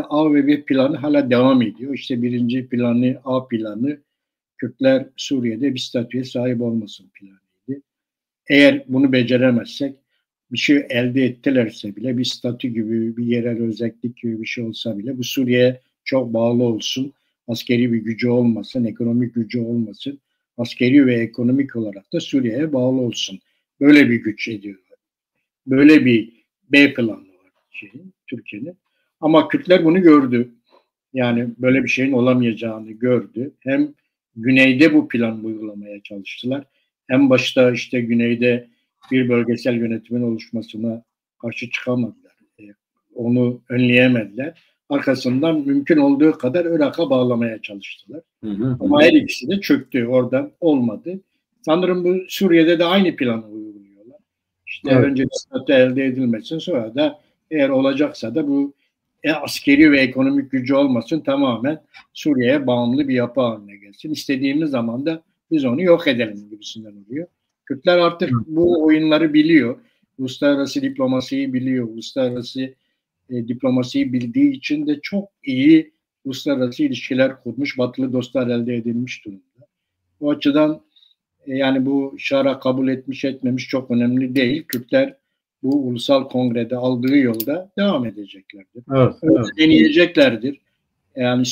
A ve B planı hala devam ediyor. İşte birinci planı, A planı, Kürtler Suriye'de bir statüye sahip olmasın planıydı. Eğer bunu beceremezsek, bir şey elde ettilerse bile, bir statü gibi, bir yerel özellik gibi bir şey olsa bile, bu Suriye'ye çok bağlı olsun, askeri bir gücü olmasın, ekonomik gücü olmasın, askeri ve ekonomik olarak da Suriye'ye bağlı olsun. Böyle bir güç ediyorlar. Böyle bir B planı var Türkiye'nin. Ama Kürtler bunu gördü. Yani böyle bir şeyin olamayacağını gördü. Hem güneyde bu plan uygulamaya çalıştılar. En başta işte güneyde bir bölgesel yönetimin oluşmasına karşı çıkamadılar. Onu önleyemediler. Arkasından mümkün olduğu kadar Irak'a bağlamaya çalıştılar. Ama her ikisi de çöktü. Oradan olmadı. Sanırım bu Suriye'de de aynı planı uyguluyorlar. İşte evet. Önce statü elde edilmesin, sonra da eğer olacaksa da bu askeri ve ekonomik gücü olmasın, tamamen Suriye'ye bağımlı bir yapı haline gelsin. İstediğimiz zaman da biz onu yok edelim gibisinden oluyor. Kürtler artık bu oyunları biliyor. Uluslararası diplomasiyi biliyor. Uluslararası diplomasiyi bildiği için de çok iyi uluslararası ilişkiler kurmuş, batılı dostlar elde edilmiş durumda. O açıdan yani bu şara kabul etmiş etmemiş çok önemli değil. Kürtler bu ulusal kongrede aldığı yolda devam edeceklerdir. Evet, evet. Deneyeceklerdir. Yani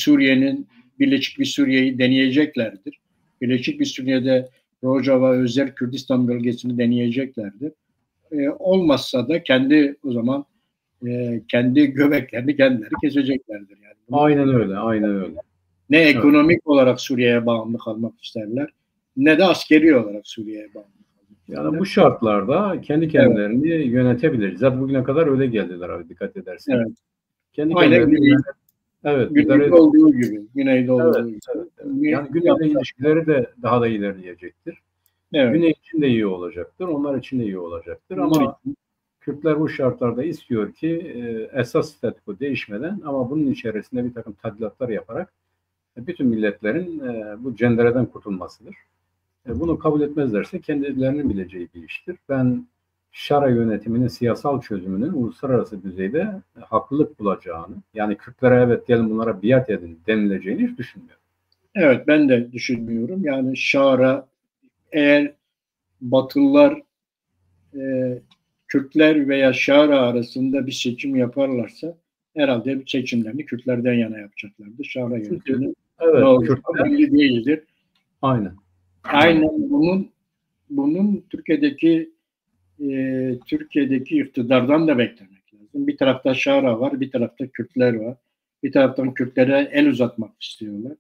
Birleşik bir Suriye'yi deneyeceklerdir. Birleşik bir Suriye'de Rojava özel Kürdistan bölgesini deneyeceklerdir. Olmazsa da o zaman kendi göbeklerini kendileri keseceklerdir. Yani aynen öyle, aynen öyle. Ne ekonomik olarak Suriye'ye bağımlı kalmak isterler, ne de askeri olarak Suriye'ye bağımlı kalmak isterler. Yani bu şartlarda kendi kendilerini yönetebilir. Zaten bugüne kadar öyle geldiler abi, dikkat edersen. Evet. Kendi kendilerini Güneyde olduğu gibi. Güneyde olduğu gibi. Evet. Yani Güney'de ilişkileri de daha da ilerleyecektir. Evet. Güney için de iyi olacaktır. Onlar için de iyi olacaktır. Ama Kürtler bu şartlarda istiyor ki esas statü değişmeden, ama bunun içerisinde bir takım tadilatlar yaparak bütün milletlerin bu cendereden kurtulmasıdır. Bunu kabul etmezlerse kendilerinin bileceği bir iştir. Ben şara yönetiminin siyasal çözümünün uluslararası düzeyde haklılık bulacağını, yani Kürtlere evet gelin bunlara biat edin denileceğini hiç düşünmüyorum. Evet, ben de düşünmüyorum. Yani şara, eğer Batılılar Kürtler veya şara arasında bir seçim yaparlarsa herhalde seçimlerini Kürtlerden yana yapacaklardır. Şara yönetiminin ne olacağı belli değildir. Aynen. Aynen bunun Türkiye'deki iktidardan da beklemek lazım. Bir tarafta şara var, bir tarafta Kürtler var. Bir taraftan Kürtlere el uzatmak istiyorlar.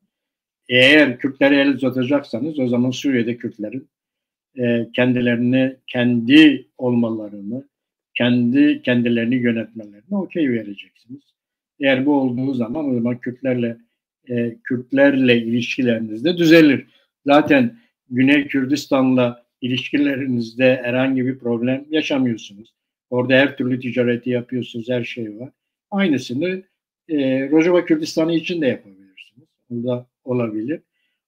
Eğer Kürtlere el uzatacaksanız, o zaman Suriye'de Kürtlerin kendilerini, kendi olmalarını, kendilerini yönetmelerine okey vereceksiniz. Eğer bu olduğu zaman, o zaman Kürtlerle ilişkileriniz de düzelir. Zaten Güney Kürdistan'la ilişkilerinizde herhangi bir problem yaşamıyorsunuz. Orada her türlü ticareti yapıyorsunuz, her şey var. Aynısını Rojava Kürdistan'ı için de yapabilirsiniz. Bu da olabilir.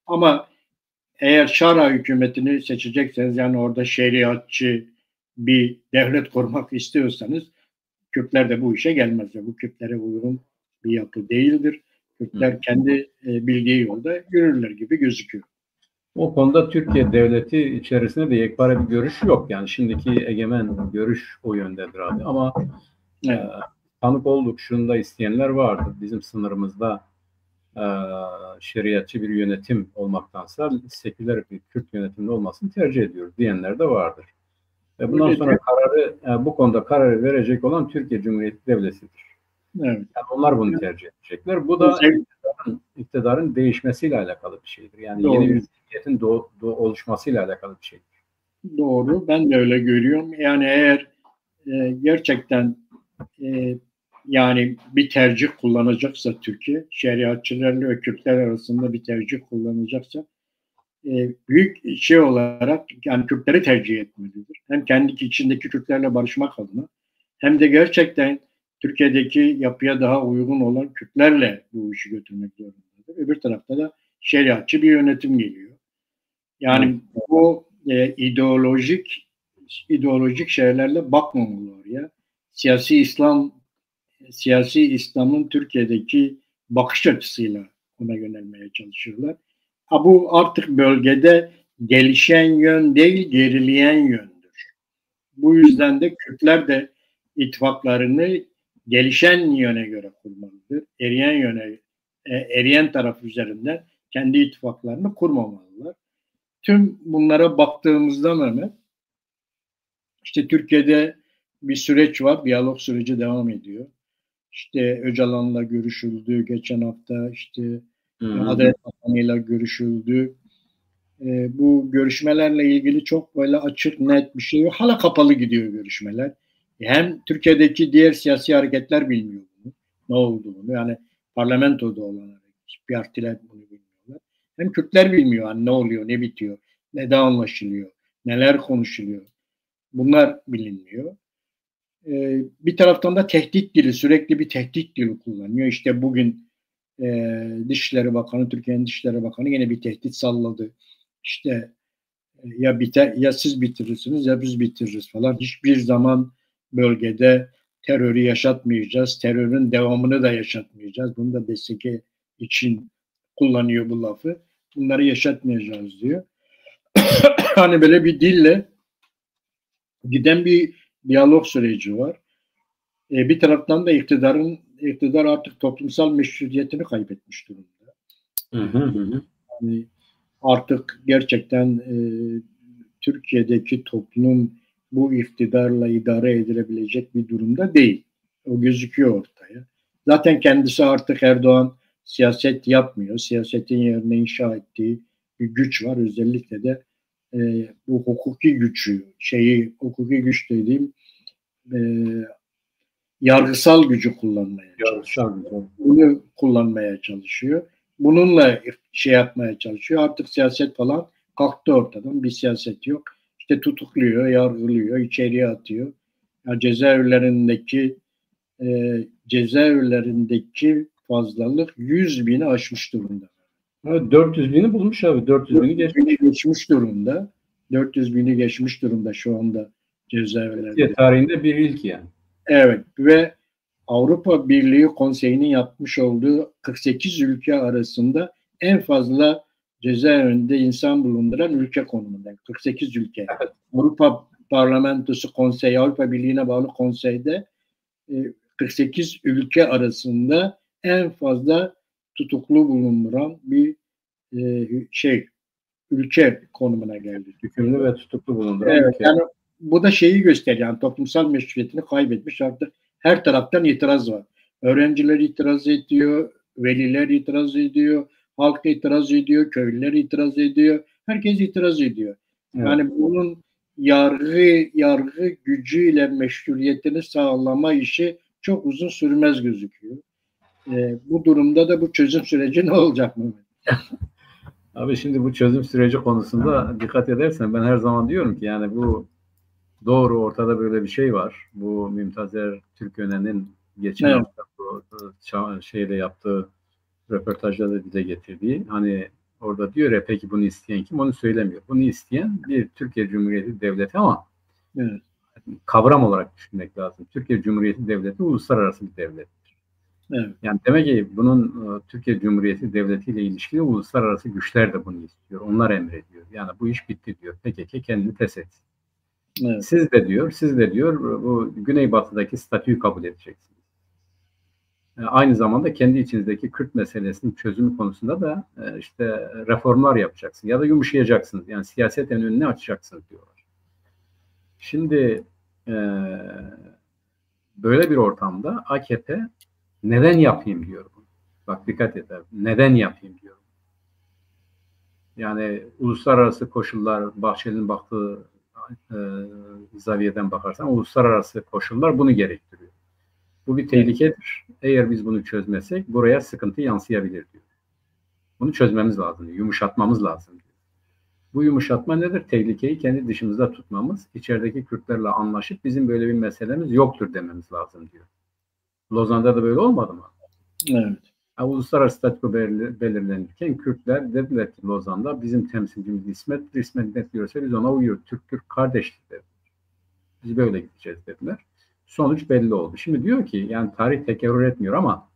Ama eğer şara hükümetini seçecekseniz, yani orada şeriatçı bir devlet kurmak istiyorsanız, Kürtler de bu işe gelmezler. Bu Kürtlere uygun bir yapı değildir. Kürtler kendi bildiği yolda yürürler gibi gözüküyor. O konuda Türkiye devleti içerisinde de yekpare bir görüş yok. Yani şimdiki egemen görüş o yöndedir abi. Ama Evet. tanık olduk, şunu da isteyenler vardır. Bizim sınırımızda şeriatçı bir yönetim olmaktansa seküler bir Kürt yönetiminde olmasını tercih ediyoruz diyenler de vardır. Ve bundan sonra bu konuda kararı verecek olan Türkiye Cumhuriyeti Devleti'dir. Evet. Yani onlar bunu tercih edecekler. Bu da iktidarın değişmesiyle alakalı bir şeydir. Yani doğru. yeni bir zihniyetin oluşmasıyla alakalı bir şeydir. Doğru. Ben de öyle görüyorum. Yani eğer gerçekten yani bir tercih kullanacaksa Türkiye, şeriatçılarla ve Kürtler arasında bir tercih kullanacaksa büyük şey olarak yani Kürtleri tercih etmelidir. Hem kendi içindeki Kürtlerle barışmak adına hem de gerçekten Türkiye'deki yapıya daha uygun olan Kürtlerle bu işi götürmek zorundadır. Öbür tarafta da şeriatçı bir yönetim geliyor. Yani bu ideolojik şeylerle bakmamalı oraya. Siyasi İslam'ın Türkiye'deki bakış açısıyla ona yönelmeye çalışıyorlar. Ha, bu artık bölgede gelişen yön değil, gerileyen yöndür. Bu yüzden de Kürtler de ittifaklarını gelişen yöne göre kurmalıdır. Eriyen taraf üzerinden kendi ittifaklarını kurmamalılar. Tüm bunlara baktığımızda Mehmet, işte Türkiye'de bir süreç var, diyalog süreci devam ediyor. İşte Öcalan'la görüşüldü geçen hafta, işte Adalet Bakanı'yla görüşüldü. Bu görüşmelerle ilgili çok böyle açık, net bir şey yok. Hala kapalı gidiyor görüşmeler. Hem Türkiye'deki diğer siyasi hareketler bilmiyor bunu, ne olduğunu. Yani parlamentoda olan partiler bunu bilmiyorlar. Hem Kürtler bilmiyor hani ne oluyor, ne bitiyor, ne de anlaşılıyor, neler konuşuluyor. Bunlar bilinmiyor. Bir taraftan da tehdit dili, sürekli bir tehdit dili kullanıyor. İşte bugün Dışişleri Bakanı, Türkiye'nin Dışişleri Bakanı yine bir tehdit salladı. İşte ya siz bitirirsiniz ya biz bitiririz falan. Hiçbir zaman bölgede terörü yaşatmayacağız. Terörün devamını da yaşatmayacağız. Bunu da DSK için kullanıyor bu lafı. Bunları yaşatmayacağız diyor. Hani böyle bir dille giden bir diyalog süreci var. Bir taraftan da iktidar artık toplumsal meşruiyetini kaybetmiş durumda. Yani artık gerçekten Türkiye'deki toplum bu iktidarla idare edilebilecek bir durumda değil. O gözüküyor ortaya. Zaten kendisi artık Erdoğan siyaset yapmıyor. Siyasetin yerine inşa ettiği bir güç var. Özellikle de bu hukuki güç dediğim yargısal gücü kullanmaya çalışıyor. Bunu kullanmaya çalışıyor. Bununla yapmaya çalışıyor. Artık siyaset falan kalktı ortadan. Bir siyaset yok. İşte tutukluyor, yargılıyor, içeriye atıyor. Yani cezaevlerindeki fazlalık 100.000'i aşmış durumda. Evet, 400.000'i bulmuş abi. 400.000'i geçmiş durumda. 400.000'i geçmiş durumda şu anda cezaevlerinde. Türkiye tarihinde bir ilk yani. Evet ve Avrupa Birliği Konseyi'nin yapmış olduğu 48 ülke arasında en fazla cezaevinde insan bulunduran ülke konumunda. 48 ülke. Evet. Avrupa Parlamentosu Konseyi, Avrupa Birliği'ne bağlı konseyde 48 ülke arasında en fazla tutuklu bulunduran bir ülke konumuna geldi. Hükümlü ve tutuklu bulunduran ülke. Yani bu da şeyi gösteriyor. Yani toplumsal meşruiyetini kaybetmiş, artık her taraftan itiraz var. Öğrenciler itiraz ediyor, veliler itiraz ediyor, halk itiraz ediyor, köylüler itiraz ediyor. Herkes itiraz ediyor. Evet. Yani bunun yargı gücüyle meşruiyetini sağlama işi çok uzun sürmez gözüküyor. Bu durumda da bu çözüm süreci ne olacak mı? Abi şimdi bu çözüm süreci konusunda dikkat edersen ben her zaman diyorum ki yani bu doğru, ortada böyle bir şey var. Bu Mümtazer Türkören'in geçen hafta bu şeyde yaptığı röportajda da dile getirdiği, hani orada diyor ya, peki bunu isteyen kim? Onu söylemiyor. Bunu isteyen bir Türkiye Cumhuriyeti Devleti ama kavram olarak düşünmek lazım. Türkiye Cumhuriyeti Devleti uluslararası bir devlettir. Evet. Yani demek ki bunun Türkiye Cumhuriyeti Devleti ile ilişkili uluslararası güçler de bunu istiyor. Onlar emrediyor. Yani bu iş bitti diyor. PKK kendini feshetsin. Evet. Siz de diyor bu Güneybatı'daki statüyü kabul edeceksiniz. Aynı zamanda kendi içinizdeki Kürt meselesinin çözümü konusunda da işte reformlar yapacaksınız ya da yumuşayacaksınız. Yani siyaseten önüne açacaksınız diyorlar. Şimdi böyle bir ortamda AKP neden yapayım diyor bunu. Bak dikkat et abi. Neden yapayım diyor. Yani uluslararası koşullar, Bahçeli'nin baktığı zaviyeden bakarsan uluslararası koşullar bunu gerektiriyor. Bu bir tehlikedir. Eğer biz bunu çözmezsek buraya sıkıntı yansıyabilir diyor. Bunu çözmemiz lazım diyor. Yumuşatmamız lazım diyor. Bu yumuşatma nedir? Tehlikeyi kendi dışımızda tutmamız, içerideki Kürtlerle anlaşıp bizim böyle bir meselemiz yoktur dememiz lazım diyor. Lozan'da da böyle olmadı mı? Evet. Uluslararası statü belirlenirken Kürtler dediler ki Lozan'da bizim temsilcimiz İsmet net diyorsa biz ona uyuyoruz. Türk kardeşlik dediler. Biz böyle gideceğiz dediler. Sonuç belli oldu. Şimdi diyor ki yani tarih tekerrür etmiyor ama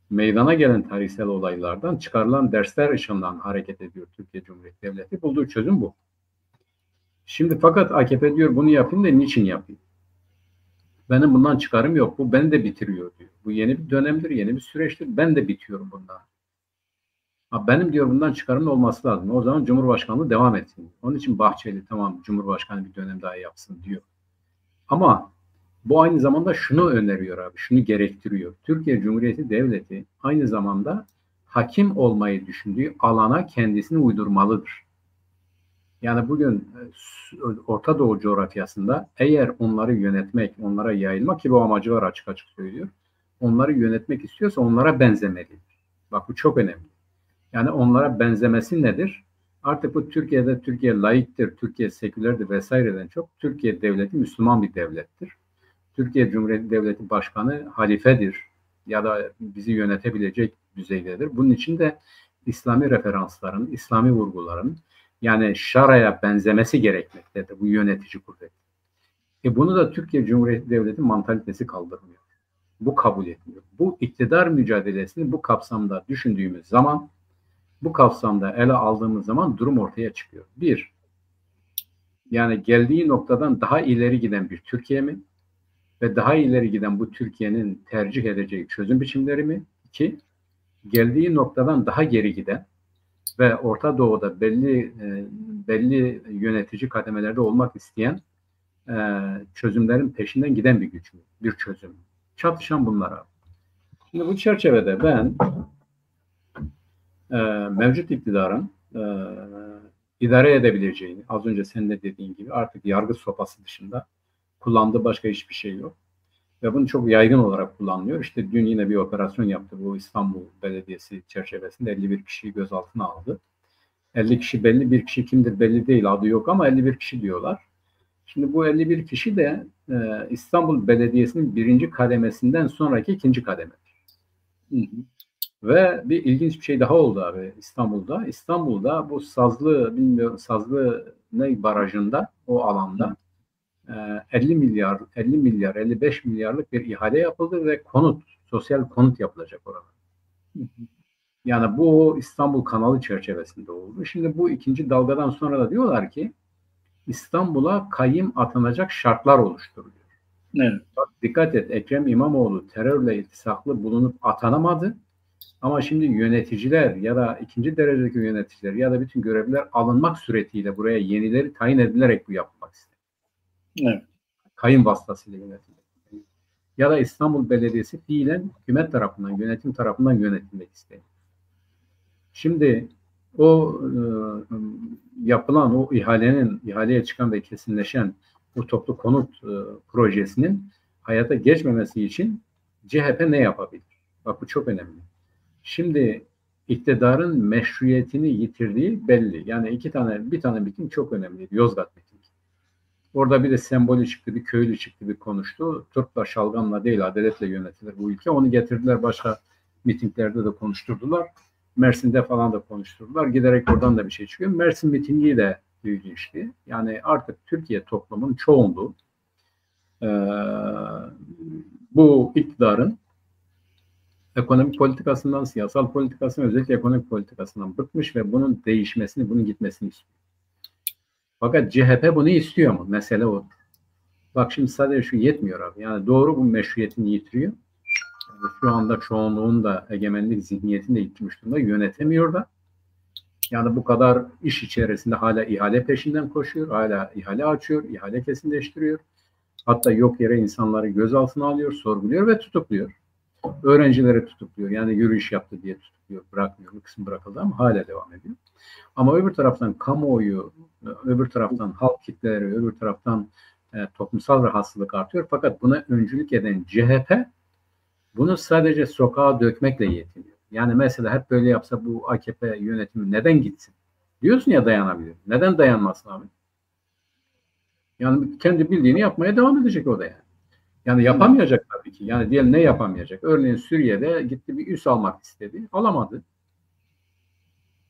meydana gelen tarihsel olaylardan çıkarılan dersler ışığından hareket ediyor Türkiye Cumhuriyeti Devleti. Bulduğu çözüm bu. Şimdi fakat AKP diyor bunu yapayım da niçin yapayım? Benim bundan çıkarım yok. Bu beni de bitiriyor diyor. Bu yeni bir dönemdir, yeni bir süreçtir. Ben de bitiyorum bundan. Benim diyor bundan çıkarım olması lazım. O zaman Cumhurbaşkanlığı devam etsin. Onun için Bahçeli tamam Cumhurbaşkanı bir dönem daha yapsın diyor. Ama bu aynı zamanda şunu öneriyor abi, şunu gerektiriyor. Türkiye Cumhuriyeti Devleti aynı zamanda hakim olmayı düşündüğü alana kendisini uydurmalıdır. Yani bugün Orta Doğu coğrafyasında eğer onları yönetmek, onlara yayılmak ki bu amacı var açık açık söylüyor. Onları yönetmek istiyorsa onlara benzemelidir. Bak bu çok önemli. Yani onlara benzemesi nedir? Artık bu Türkiye laiktir, Türkiye sekülerdir vesaireden çok Türkiye devleti Müslüman bir devlettir. Türkiye Cumhuriyeti Devleti Başkanı halifedir ya da bizi yönetebilecek düzeydedir. Bunun için de İslami referansların, İslami vurguların yani şaraya benzemesi gerekmektedir bu yönetici kuvvet. Bunu da Türkiye Cumhuriyeti Devleti mantalitesi kaldırmıyor. Bu kabul etmiyor. Bu iktidar mücadelesini bu kapsamda düşündüğümüz zaman, bu kapsamda ele aldığımız zaman durum ortaya çıkıyor. Bir, yani geldiği noktadan daha ileri giden bir Türkiye mi? Ve daha ileri giden bu Türkiye'nin tercih edeceği çözüm biçimleri mi? İki, geldiği noktadan daha geri giden ve Orta Doğu'da belli yönetici kademelerde olmak isteyen çözümlerin peşinden giden bir güç mü? Bir çözüm. Çatışan bunlara. Şimdi bu çerçevede ben mevcut iktidarın idare edebileceğini, az önce senin de dediğin gibi artık yargı sopası dışında kullandığı başka hiçbir şey yok. Ve bunu çok yaygın olarak kullanılıyor. İşte dün yine bir operasyon yaptı bu İstanbul Belediyesi çerçevesinde 51 kişiyi gözaltına aldı. 50 kişi belli, bir kişi kimdir belli değil, adı yok ama 51 kişi diyorlar. Şimdi bu 51 kişi de İstanbul Belediyesi'nin birinci kademesinden sonraki ikinci kademe. Ve bir ilginç bir şey daha oldu abi İstanbul'da. İstanbul'da bu Sazlı barajında o alanda 50 milyar, 55 milyarlık bir ihale yapıldı ve sosyal konut yapılacak orada. Yani bu İstanbul Kanalı çerçevesinde oldu. Şimdi bu ikinci dalgadan sonra da diyorlar ki İstanbul'a kayyım atanacak şartlar oluşturuluyor. Evet. Bak, dikkat et, Ekrem İmamoğlu terörle iltisaklı bulunup atanamadı. Ama şimdi yöneticiler ya da ikinci derecedeki yöneticiler ya da bütün görevliler alınmak suretiyle buraya yenileri tayin edilerek bu yapılmak istendi. Evet. Kayyum vasıtasıyla yönetilmek. Ya da İstanbul Belediyesi fiilen hükümet tarafından, yönetim tarafından yönetilmek istedi. Şimdi o yapılan o ihaleye çıkan ve kesinleşen bu toplu konut projesinin hayata geçmemesi için CHP ne yapabilir? Bak bu çok önemli. Şimdi iktidarın meşruiyetini yitirdiği belli. Yani bir tane miting çok önemliydi. Yozgat miting. Orada bir de sembolü çıktı, bir köylü çıktı, bir konuştu. Turpla, şalgamla değil, adaletle yönetilir bu ülke. Onu getirdiler başka mitinglerde de konuşturdular. Mersin'de falan da konuşturdular. Giderek oradan da bir şey çıkıyor. Mersin mitingi de ilginçti. Yani artık Türkiye toplumun çoğunluğu bu iktidarın ekonomik politikasından, siyasal politikasından, özellikle ekonomik politikasından bıkmış ve bunun değişmesini, bunun gitmesini istiyor. Fakat CHP bunu istiyor mu? Mesele o. Bak şimdi sadece şu yetmiyor abi. Yani doğru, bu meşruiyetini yitiriyor. Yani şu anda çoğunluğun da egemenlik zihniyetini de yitirmiş durumda. Yönetemiyor da. Yani bu kadar iş içerisinde hala ihale peşinden koşuyor. Hala ihale açıyor, ihale kesinleştiriyor. Hatta yok yere insanları gözaltına alıyor, sorguluyor ve tutukluyor. Öğrencileri tutukluyor. Yani yürüyüş yaptı diye tutukluyor. Bırakmıyor. Bir kısmı bırakıldı ama hala devam ediyor. Ama öbür taraftan kamuoyu, öbür taraftan halk kitleleri, öbür taraftan toplumsal rahatsızlık artıyor. Fakat buna öncülük eden CHP bunu sadece sokağa dökmekle yetiniyor. Yani mesela hep böyle yapsa bu AKP yönetimi neden gitsin? Diyorsun ya, dayanabilir. Neden dayanmasın abi? Yani kendi bildiğini yapmaya devam edecek o da yani. Yani yapamayacak tabii ki. Yani diyelim ne yapamayacak? Örneğin Suriye'de gitti bir üs almak istedi. Alamadı.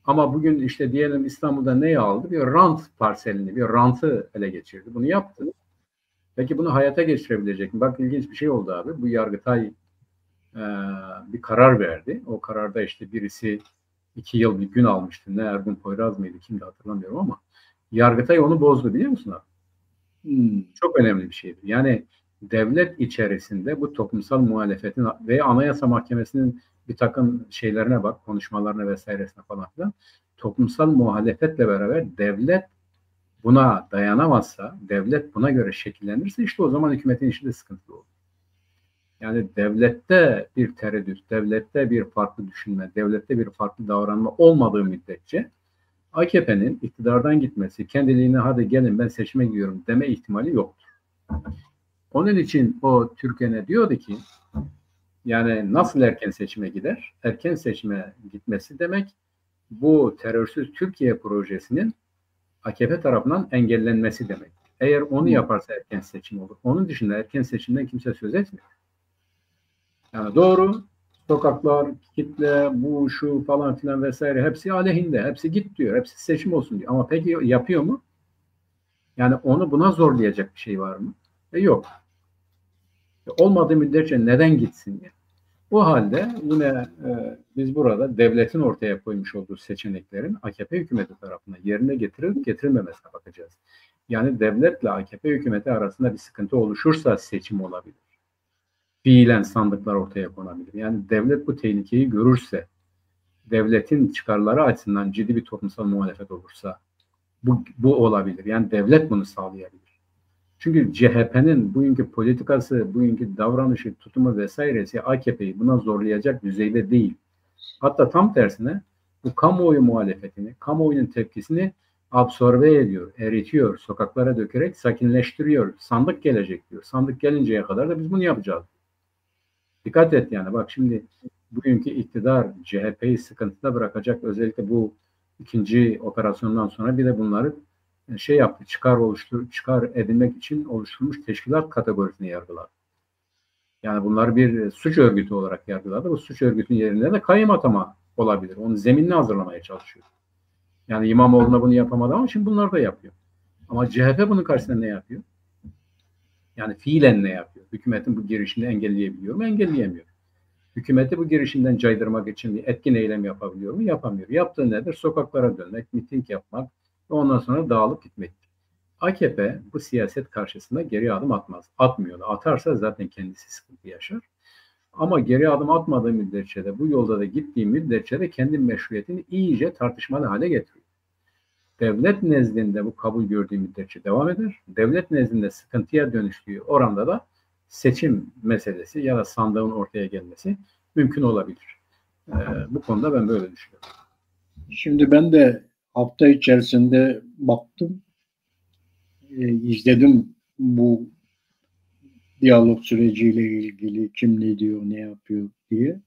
Ama bugün işte diyelim İstanbul'da neyi aldı? Bir rant parselini, bir rantı ele geçirdi. Bunu yaptı. Peki bunu hayata geçirebilecek mi? Bak ilginç bir şey oldu abi. Bu Yargıtay bir karar verdi. O kararda işte birisi 2 yıl bir gün almıştı. Ne Ergun Poyraz mıydı? Kimdi hatırlamıyorum ama Yargıtay onu bozdu, biliyor musun abi? Çok önemli bir şeydir. Yani devlet içerisinde bu toplumsal muhalefetin ve Anayasa Mahkemesi'nin bir takım şeylerine bak, konuşmalarına vesairesine falan filan, toplumsal muhalefetle beraber devlet buna dayanamazsa, devlet buna göre şekillenirse işte o zaman hükümetin işi de sıkıntılı olur. Yani devlette bir tereddüt, devlette bir farklı düşünme, devlette bir farklı davranma olmadığı müddetçe AKP'nin iktidardan gitmesi, kendiliğine hadi gelin ben seçime gidiyorum deme ihtimali yoktur. Onun için o Türkiye'ne diyordu ki yani nasıl erken seçime gider? Erken seçime gitmesi demek bu terörsüz Türkiye projesinin AKP tarafından engellenmesi demek. Eğer onu yaparsa erken seçim olur. Onun dışında erken seçimden kimse söz etmiyor. Yani doğru, sokaklar, kitle, bu şu falan filan vesaire hepsi aleyhinde. Hepsi git diyor. Hepsi seçim olsun diyor. Ama peki yapıyor mu? Yani onu buna zorlayacak bir şey var mı? Yok. Olmadığı müddetçe neden gitsin diye. O halde yine biz burada devletin ortaya koymuş olduğu seçeneklerin AKP hükümeti tarafından yerine getirilip getirilmemesine bakacağız. Yani devletle AKP hükümeti arasında bir sıkıntı oluşursa seçim olabilir. Fiilen sandıklar ortaya konabilir. Yani devlet bu tehlikeyi görürse, devletin çıkarları açısından ciddi bir toplumsal muhalefet olursa bu olabilir. Yani devlet bunu sağlayabilir. Çünkü CHP'nin bugünkü politikası, bugünkü davranışı, tutumu vesairesi AKP'yi buna zorlayacak düzeyde değil. Hatta tam tersine bu kamuoyu muhalefetini, kamuoyunun tepkisini absorbe ediyor, eritiyor, sokaklara dökerek sakinleştiriyor. Sandık gelecek diyor. Sandık gelinceye kadar da biz bunu yapacağız. Dikkat et yani, bak şimdi bugünkü iktidar CHP'yi sıkıntıda bırakacak, özellikle bu ikinci operasyondan sonra bir de bunları yaptı, çıkar edinmek için oluşturulmuş teşkilat kategorisine yargıladı. Yani bunlar bir suç örgütü olarak yargıladı. Bu suç örgütünün yerine de kayyum atama olabilir. Onun zeminini hazırlamaya çalışıyor. Yani İmamoğlu'na bunu yapamadı ama şimdi bunlar da yapıyor. Ama CHP bunun karşısında ne yapıyor? Yani fiilen ne yapıyor? Hükümetin bu girişini engelleyebiliyor mu? Engelleyemiyor. Hükümeti bu girişimden caydırmak için bir etkin eylem yapabiliyor mu? Yapamıyor. Yaptığı nedir? Sokaklara dönmek, miting yapmak ve ondan sonra dağılıp gitmek. AKP bu siyaset karşısında geri adım atmaz. Atmıyor. Atarsa zaten kendisi sıkıntı yaşar. Ama geri adım atmadığı müddetçe de, bu yolda da gittiği müddetçe de kendi meşruiyetini iyice tartışmalı hale getiriyor. Devlet nezdinde bu kabul gördüğü müddetçe devam eder. Devlet nezdinde sıkıntıya dönüştüğü oranda da seçim meselesi ya da sandığın ortaya gelmesi mümkün olabilir. Bu konuda ben böyle düşünüyorum. Şimdi ben de hafta içerisinde baktım, izledim bu diyalog süreciyle ilgili kim ne diyor, ne yapıyor diye.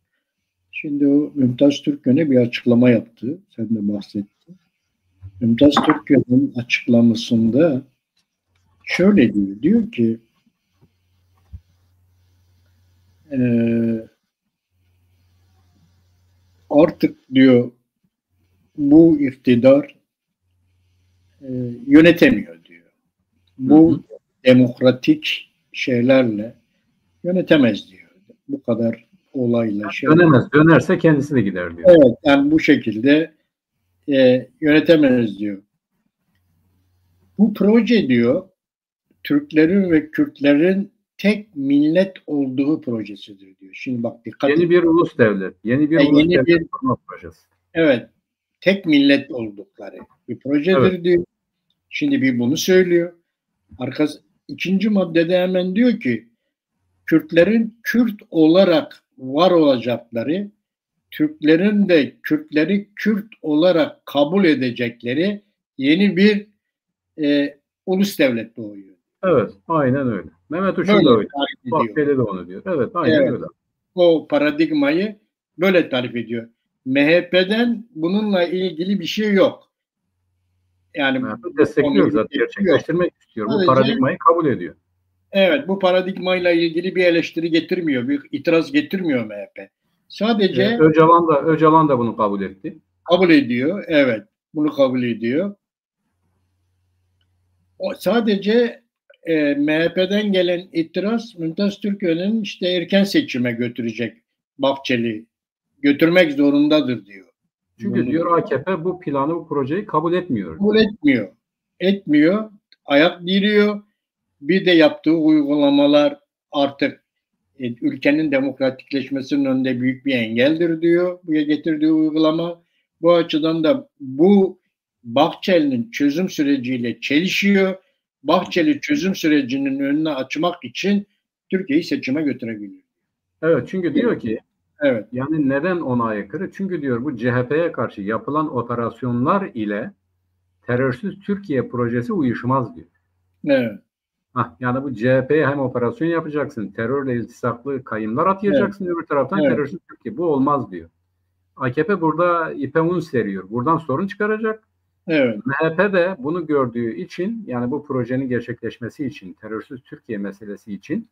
Şimdi o Mümtaz Türkön'e bir açıklama yaptı. Sen de bahsettin. Mümtaz Türkön'ün açıklamasında şöyle diyor. Diyor ki artık diyor bu iktidar yönetemiyor diyor. Bu demokratik şeylerle yönetemez diyor. Bu kadar olayla. Dönemez. Dönerse kendisi de gider diyor. Evet, yani bu şekilde yönetemez diyor. Bu proje diyor Türklerin ve Kürtlerin tek millet olduğu projesidir diyor. Şimdi bak dikkat Yeni et. bir ulus devlet. Yeni bir ulus devlet kurma projesi. Evet. Tek millet oldukları bir projedir diyor. Şimdi bir bunu söylüyor. İkinci maddede hemen diyor ki Kürtlerin Kürt olarak var olacakları, Türklerin de Kürtleri Kürt olarak kabul edecekleri yeni bir ulus devlet doğuyor. Evet, aynen öyle. Mehmet Uçum da öyle. Bahçeli de onu diyor. Evet, aynen öyle. O paradigmayı böyle tarif ediyor. MHP'den bununla ilgili bir şey yok. Yani MHP destekliyor zaten. Gerçekleştirmek istiyor. Bu paradigmayı kabul ediyor. Evet, bu paradigmayla ilgili bir eleştiri getirmiyor, bir itiraz getirmiyor MHP. Sadece Öcalan da bunu kabul etti. Kabul ediyor, evet. Bunu kabul ediyor. Sadece MHP'den gelen itiraz Mümtaz Türköğü'nün işte erken seçime götürecek Bahçeli. Götürmek zorundadır diyor. Çünkü diyor AKP bu planı, bu projeyi kabul etmiyor. Kabul etmiyor. Etmiyor. Ayak diriyor. Bir de yaptığı uygulamalar artık ülkenin demokratikleşmesinin önünde büyük bir engeldir diyor. Buraya getirdiği uygulama. Bu açıdan da bu Bahçeli'nin çözüm süreciyle çelişiyor. Bahçeli çözüm sürecinin önünü açmak için Türkiye'yi seçime götürebiliyor. Evet, çünkü diyor ki evet. Yani neden ona aykırı? Çünkü diyor bu CHP'ye karşı yapılan operasyonlar ile terörsüz Türkiye projesi uyuşmaz diyor. Evet. Yani bu CHP'ye hem operasyon yapacaksın, terörle iltisaklı kayımlar atayacaksın, öbür taraftan terörsüz Türkiye. Bu olmaz diyor. AKP burada ipe un seriyor. Buradan sorun çıkaracak. Evet. MHP de bunu gördüğü için, yani bu projenin gerçekleşmesi için, terörsüz Türkiye meselesi için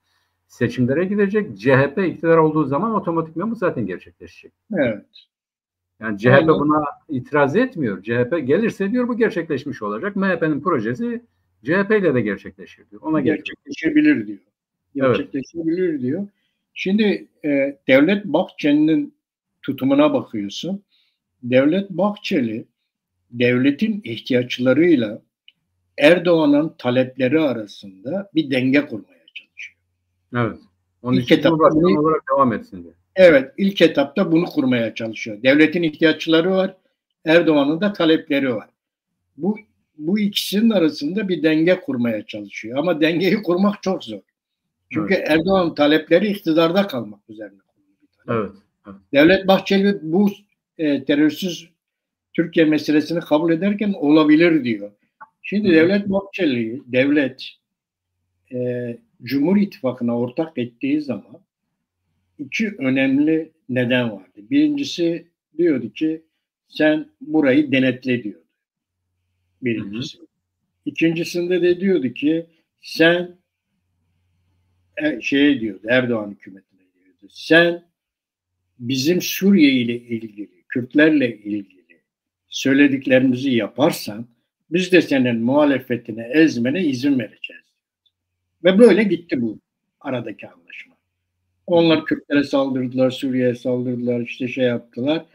seçimlere gidecek. CHP iktidar olduğu zaman otomatikman bu zaten gerçekleşecek. Evet. Yani CHP buna itiraz etmiyor. CHP gelirse diyor bu gerçekleşmiş olacak. MHP'nin projesi CHP ile de gerçekleşir diyor. Ona gerçekleşebilir diyor. Gerçekleşebilir evet. diyor. Şimdi Devlet Bahçeli'nin tutumuna bakıyorsun. Devlet Bahçeli devletin ihtiyaçlarıyla Erdoğan'ın talepleri arasında bir denge kurmaya çalışıyor. Evet. Onun için Cumhurbaşkanı olarak devam etsin diye. Evet. İlk etapta bunu kurmaya çalışıyor. Devletin ihtiyaçları var. Erdoğan'ın da talepleri var. Bu ikisinin arasında bir denge kurmaya çalışıyor. Ama dengeyi kurmak çok zor. Çünkü evet. Erdoğan'ın talepleri iktidarda kalmak üzerine kurulu. Evet. Evet. Devlet Bahçeli bu terörsüz Türkiye meselesini kabul ederken olabilir diyor. Şimdi Devlet Bahçeli, Cumhur İttifakı'na ortak ettiği zaman iki önemli neden vardı. Birincisi diyordu ki sen burayı denetle diyordu. Birincisi. İkincisinde de diyordu ki sen diyordu Erdoğan hükümetine diyordu. Sen bizim Suriye ile ilgili, Kürtlerle ilgili söylediklerimizi yaparsan biz de senin muhalefetine, ezmene izin vereceğiz. Ve böyle gitti bu aradaki anlaşma. Onlar Kürtlere saldırdılar, Suriye'ye saldırdılar, işte yaptılar.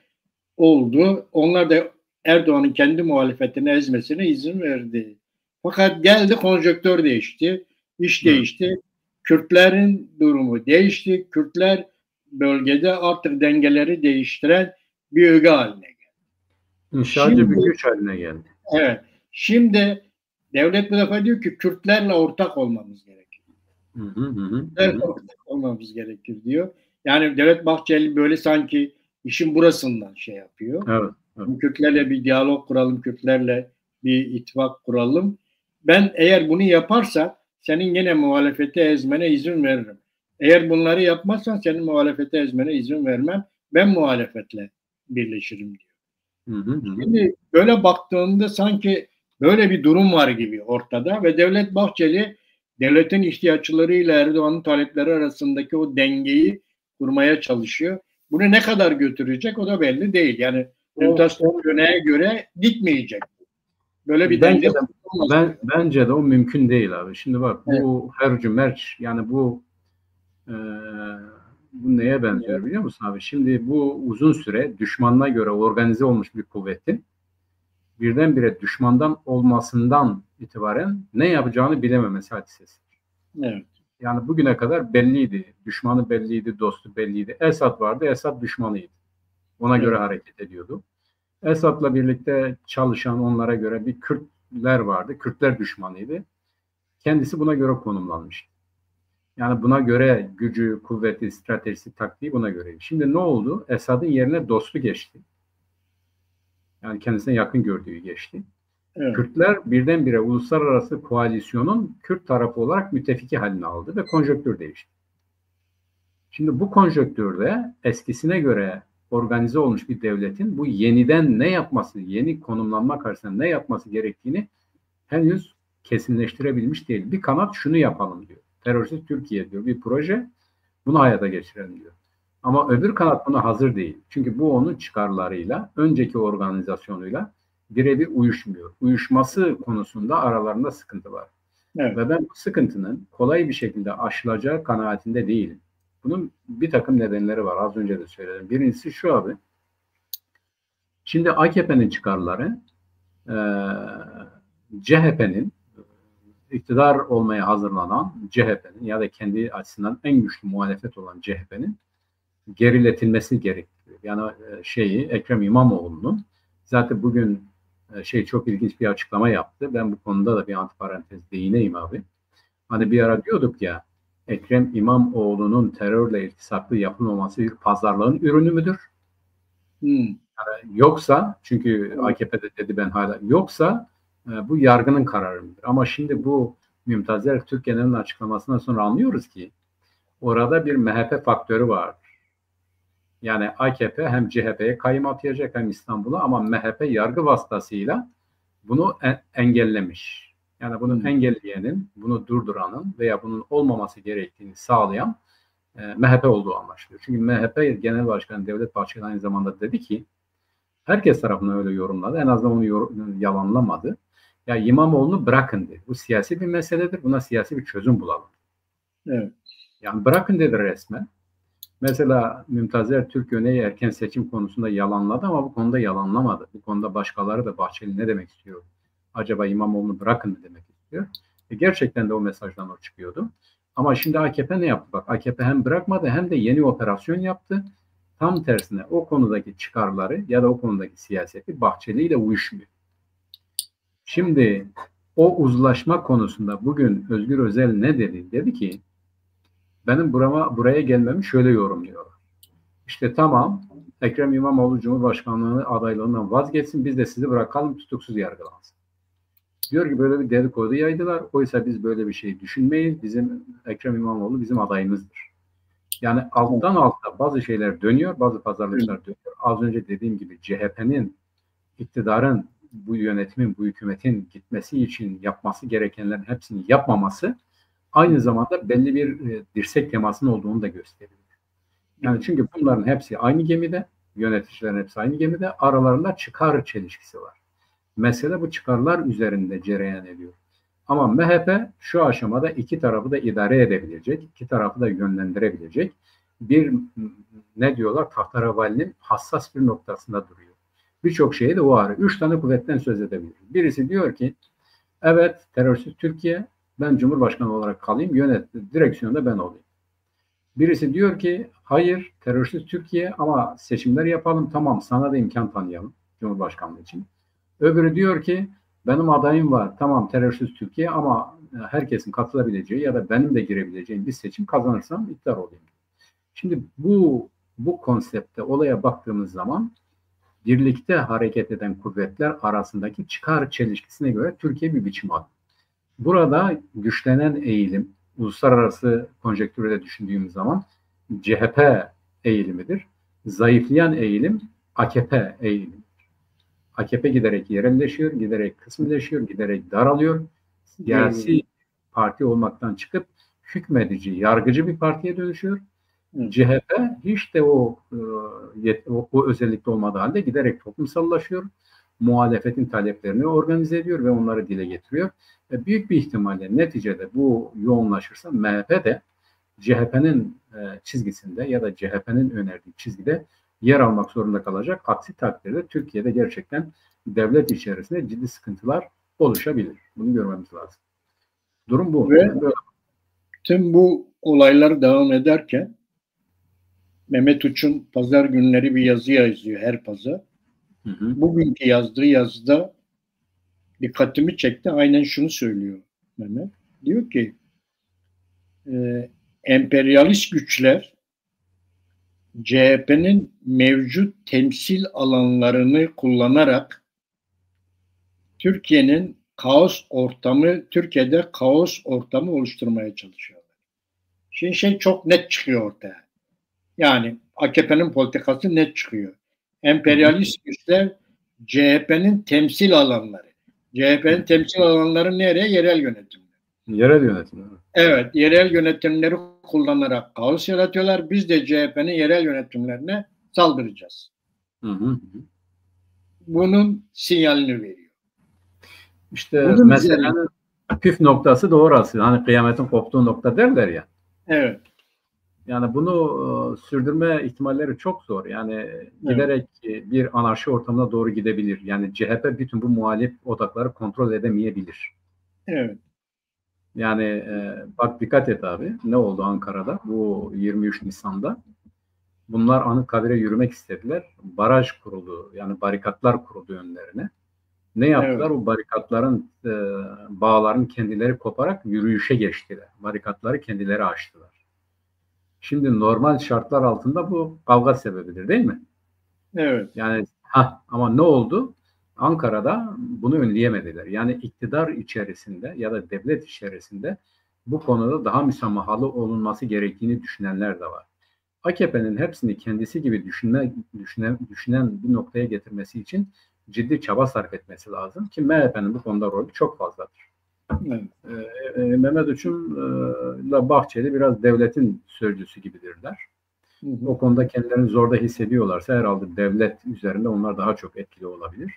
Oldu. Onlar da Erdoğan'ın kendi muhalefetine ezmesine izin verdi. Fakat geldi konjonktür değişti. İş değişti. Kürtlerin durumu değişti. Kürtler bölgede artık dengeleri değiştiren bir öge haline geldi. İnşacı bir güç haline geldi. Evet. Şimdi devlet bu defa diyor ki Kürtlerle ortak olmamız gerekir. Ortak olmamız gerekir diyor. Yani Devlet Bahçeli böyle sanki işin burasından yapıyor. Evet. Kürtlerle bir diyalog kuralım, Kürtlerle bir ittifak kuralım. Ben eğer bunu yaparsan senin yine muhalefete ezmene izin veririm. Eğer bunları yapmazsan senin muhalefete ezmene izin vermem. Ben muhalefetle birleşirim diyor. Şimdi böyle baktığında sanki böyle bir durum var gibi ortada ve Devlet Bahçeli devletin ihtiyaçlarıyla Erdoğan'ın talepleri arasındaki o dengeyi kurmaya çalışıyor. Bunu ne kadar götürecek o da belli değil. Yani Mümtaz Türköğü'ne göre gitmeyecek. Böyle bir denge bence de o mümkün değil abi. Şimdi bak bu hercü merç yani bu Bu neye benziyor biliyor musun abi? Şimdi bu uzun süre düşmanına göre organize olmuş bir kuvvetin birdenbire düşmandan olmasından itibaren ne yapacağını bilememesi hadisesi. Evet. Yani bugüne kadar belliydi. Düşmanı belliydi, dostu belliydi. Esad vardı, Esad düşmanıydı. Ona göre hareket ediyordu. Esad'la birlikte çalışan onlara göre bir Kürtler vardı. Kürtler düşmanıydı. Kendisi buna göre konumlanmıştı. Yani buna göre gücü, kuvveti, stratejisi, taktiği buna göre. Şimdi ne oldu? Esad'ın yerine dostu geçti. Yani kendisine yakın gördüğü geçti. Evet. Kürtler birdenbire uluslararası koalisyonun Kürt tarafı olarak müttefiki haline aldı ve konjonktür değişti. Şimdi bu konjonktürde eskisine göre organize olmuş bir devletin bu yeniden ne yapması, yeni konumlanma karşısında ne yapması gerektiğini henüz kesinleştirebilmiş değil. Bir kanat şunu yapalım diyor. Terörsüz Türkiye diyor bir proje, bunu hayata geçirelim diyor. Ama öbür kanat buna hazır değil. Çünkü bu onun çıkarlarıyla, önceki organizasyonuyla birebir uyuşmuyor. Uyuşması konusunda aralarında sıkıntı var. Evet. Ve ben bu sıkıntının kolay bir şekilde aşılacağı kanaatinde değilim. Bunun bir takım nedenleri var. Az önce de söyledim. Birincisi şu abi. Şimdi AKP'nin çıkarları CHP'nin iktidar olmaya hazırlanan CHP'nin ya da kendi açısından en güçlü muhalefet olan CHP'nin geriletilmesi gerekiyor. Yani Ekrem İmamoğlu'nun zaten bugün çok ilginç bir açıklama yaptı. Ben bu konuda da bir antiparantez değineyim abi. Hani bir ara diyorduk ya Ekrem İmamoğlu'nun terörle irtisaklı yapılmaması bir pazarlığın ürünü müdür? Yani yoksa çünkü AKP'de dedi ben hala yoksa bu yargının kararı mıdır? Ama şimdi bu Mümtazer Türkiye'nin açıklamasından sonra anlıyoruz ki orada bir MHP faktörü var. Yani AKP hem CHP'ye kayyım atayacak hem İstanbul'a ama MHP yargı vasıtasıyla bunu engellemiş. Yani bunu engelleyenin, bunu durduranın veya bunun olmaması gerektiğini sağlayan MHP olduğu anlaşılıyor. Çünkü MHP Genel Başkanı Devlet Bahçeli aynı zamanda dedi ki herkes tarafından öyle yorumladı. En azından onu yalanlamadı. Ya İmamoğlu'nu bırakın dedi. Bu siyasi bir meseledir. Buna siyasi bir çözüm bulalım. Evet. Yani bırakın dedi resmen. Mesela Mümtazer Türköne'yi erken seçim konusunda yalanladı ama bu konuda yalanlamadı. Bu konuda başkaları da Bahçeli ne demek istiyor? Acaba İmamoğlu'nu bırakın mı demek istiyor? Gerçekten de o mesajdan o çıkıyordu. Ama şimdi AKP ne yaptı? Bak AKP hem bırakmadı hem de yeni operasyon yaptı. Tam tersine o konudaki çıkarları ya da o konudaki siyaseti Bahçeli ile uyuşmuyor. Şimdi o uzlaşma konusunda bugün Özgür Özel ne dedi? Dedi ki benim buraya gelmemi şöyle yorumluyor. İşte tamam Ekrem İmamoğlu Cumhurbaşkanlığı adaylığından vazgeçsin biz de sizi bırakalım tutuksuz yargılansın. Diyor ki böyle bir dedikodu yaydılar. Oysa biz böyle bir şey düşünmeyiz. Bizim Ekrem İmamoğlu bizim adayımızdır. Yani alttan alta bazı şeyler dönüyor, bazı pazarlıklar dönüyor. Az önce dediğim gibi CHP'nin iktidarın bu yönetimin, bu hükümetin gitmesi için yapması gerekenlerin hepsini yapmaması aynı zamanda belli bir dirsek temasının olduğunu da gösteriyor. Yani çünkü bunların hepsi aynı gemide, yöneticilerin hepsi aynı gemide, aralarında çıkar çelişkisi var. Mesele bu çıkarlar üzerinde cereyan ediyor. Ama MHP şu aşamada iki tarafı da idare edebilecek, iki tarafı da yönlendirebilecek bir ne diyorlar tahterevalinin hassas bir noktasında duruyor. Birçok şeyi de o arıyor. 3 tane kuvvetten söz edebilir. Birisi diyor ki evet terörsüz Türkiye ben Cumhurbaşkanı olarak kalayım direksiyonda ben olayım. Birisi diyor ki hayır terörsüz Türkiye ama seçimler yapalım tamam sana da imkan tanıyalım Cumhurbaşkanlığı için. Öbürü diyor ki benim adayım var tamam terörsüz Türkiye ama herkesin katılabileceği ya da benim de girebileceğim bir seçim kazanırsam iktidar olayım. Şimdi bu konsepte olaya baktığımız zaman birlikte hareket eden kuvvetler arasındaki çıkar çelişkisine göre Türkiye bir biçim aldı. Burada güçlenen eğilim, uluslararası konjektürde düşündüğümüz zaman CHP eğilimidir. Zayıflayan eğilim AKP eğilimidir. AKP giderek yerelleşiyor, giderek kısmileşiyor, giderek daralıyor. Siyasi parti olmaktan çıkıp hükmedici, yargıcı bir partiye dönüşüyor. CHP hiç de o özellikte olmadığı halde giderek toplumsallaşıyor. Muhalefetin taleplerini organize ediyor ve onları dile getiriyor. Büyük bir ihtimalle neticede bu yoğunlaşırsa MHP de CHP'nin çizgisinde ya da CHP'nin önerdiği çizgide yer almak zorunda kalacak. Aksi takdirde Türkiye'de gerçekten devlet içerisinde ciddi sıkıntılar oluşabilir. Bunu görmemiz lazım. Durum bu. Ve Yani böyle. tüm bu olaylar devam ederken Mehmet Uç'un pazar günleri bir yazı yazıyor her pazar. Hı hı. Bugünkü yazdığı yazıda dikkatimi çekti. Aynen şunu söylüyor Mehmet. Diyor ki emperyalist güçler CHP'nin mevcut temsil alanlarını kullanarak Türkiye'de kaos ortamı oluşturmaya çalışıyorlar. Şimdi şey çok net çıkıyor ortaya. Yani AKP'nin politikası net çıkıyor. Emperyalist güçler CHP'nin temsil alanları. CHP'nin temsil alanları nereye? Yerel yönetimler. Yerel yönetim. Evet, yerel yönetimleri kullanarak kaos yaratıyorlar. Biz de CHP'nin yerel yönetimlerine saldıracağız. Hı hı. Bunun sinyalini veriyor. İşte Bunun meselenin püf noktası da orası. Hani kıyametin koptuğu nokta derler ya. Evet. Yani bunu sürdürme ihtimalleri çok zor. Yani giderek bir anarşi ortamına doğru gidebilir. Yani CHP bütün bu muhalif odakları kontrol edemeyebilir. Evet. Yani bak dikkat et abi. Ne oldu Ankara'da? Bu 23 Nisan'da. Bunlar Anıtkabir'e yürümek istediler. Baraj kuruldu. Yani barikatlar kuruldu önlerine. Ne yaptılar? Evet. O barikatların bağlarını kendileri koparak yürüyüşe geçtiler. Barikatları kendileri açtılar. Şimdi normal şartlar altında bu kavga sebebidir değil mi? Evet. Yani ama ne oldu? Ankara'da bunu önleyemediler. Yani iktidar içerisinde ya da devlet içerisinde bu konuda daha müsamahalı olunması gerektiğini düşünenler de var. AKP'nin hepsini kendisi gibi düşünen bir noktaya getirmesi için ciddi çaba sarf etmesi lazım ki MHP'nin bu konuda rolü çok fazladır. Evet. Mehmet Uç'unla Bahçeli biraz devletin sözcüsü gibidirler. Hı hı. O konuda kendilerini zorda hissediyorlarsa herhalde devlet üzerinde onlar daha çok etkili olabilir.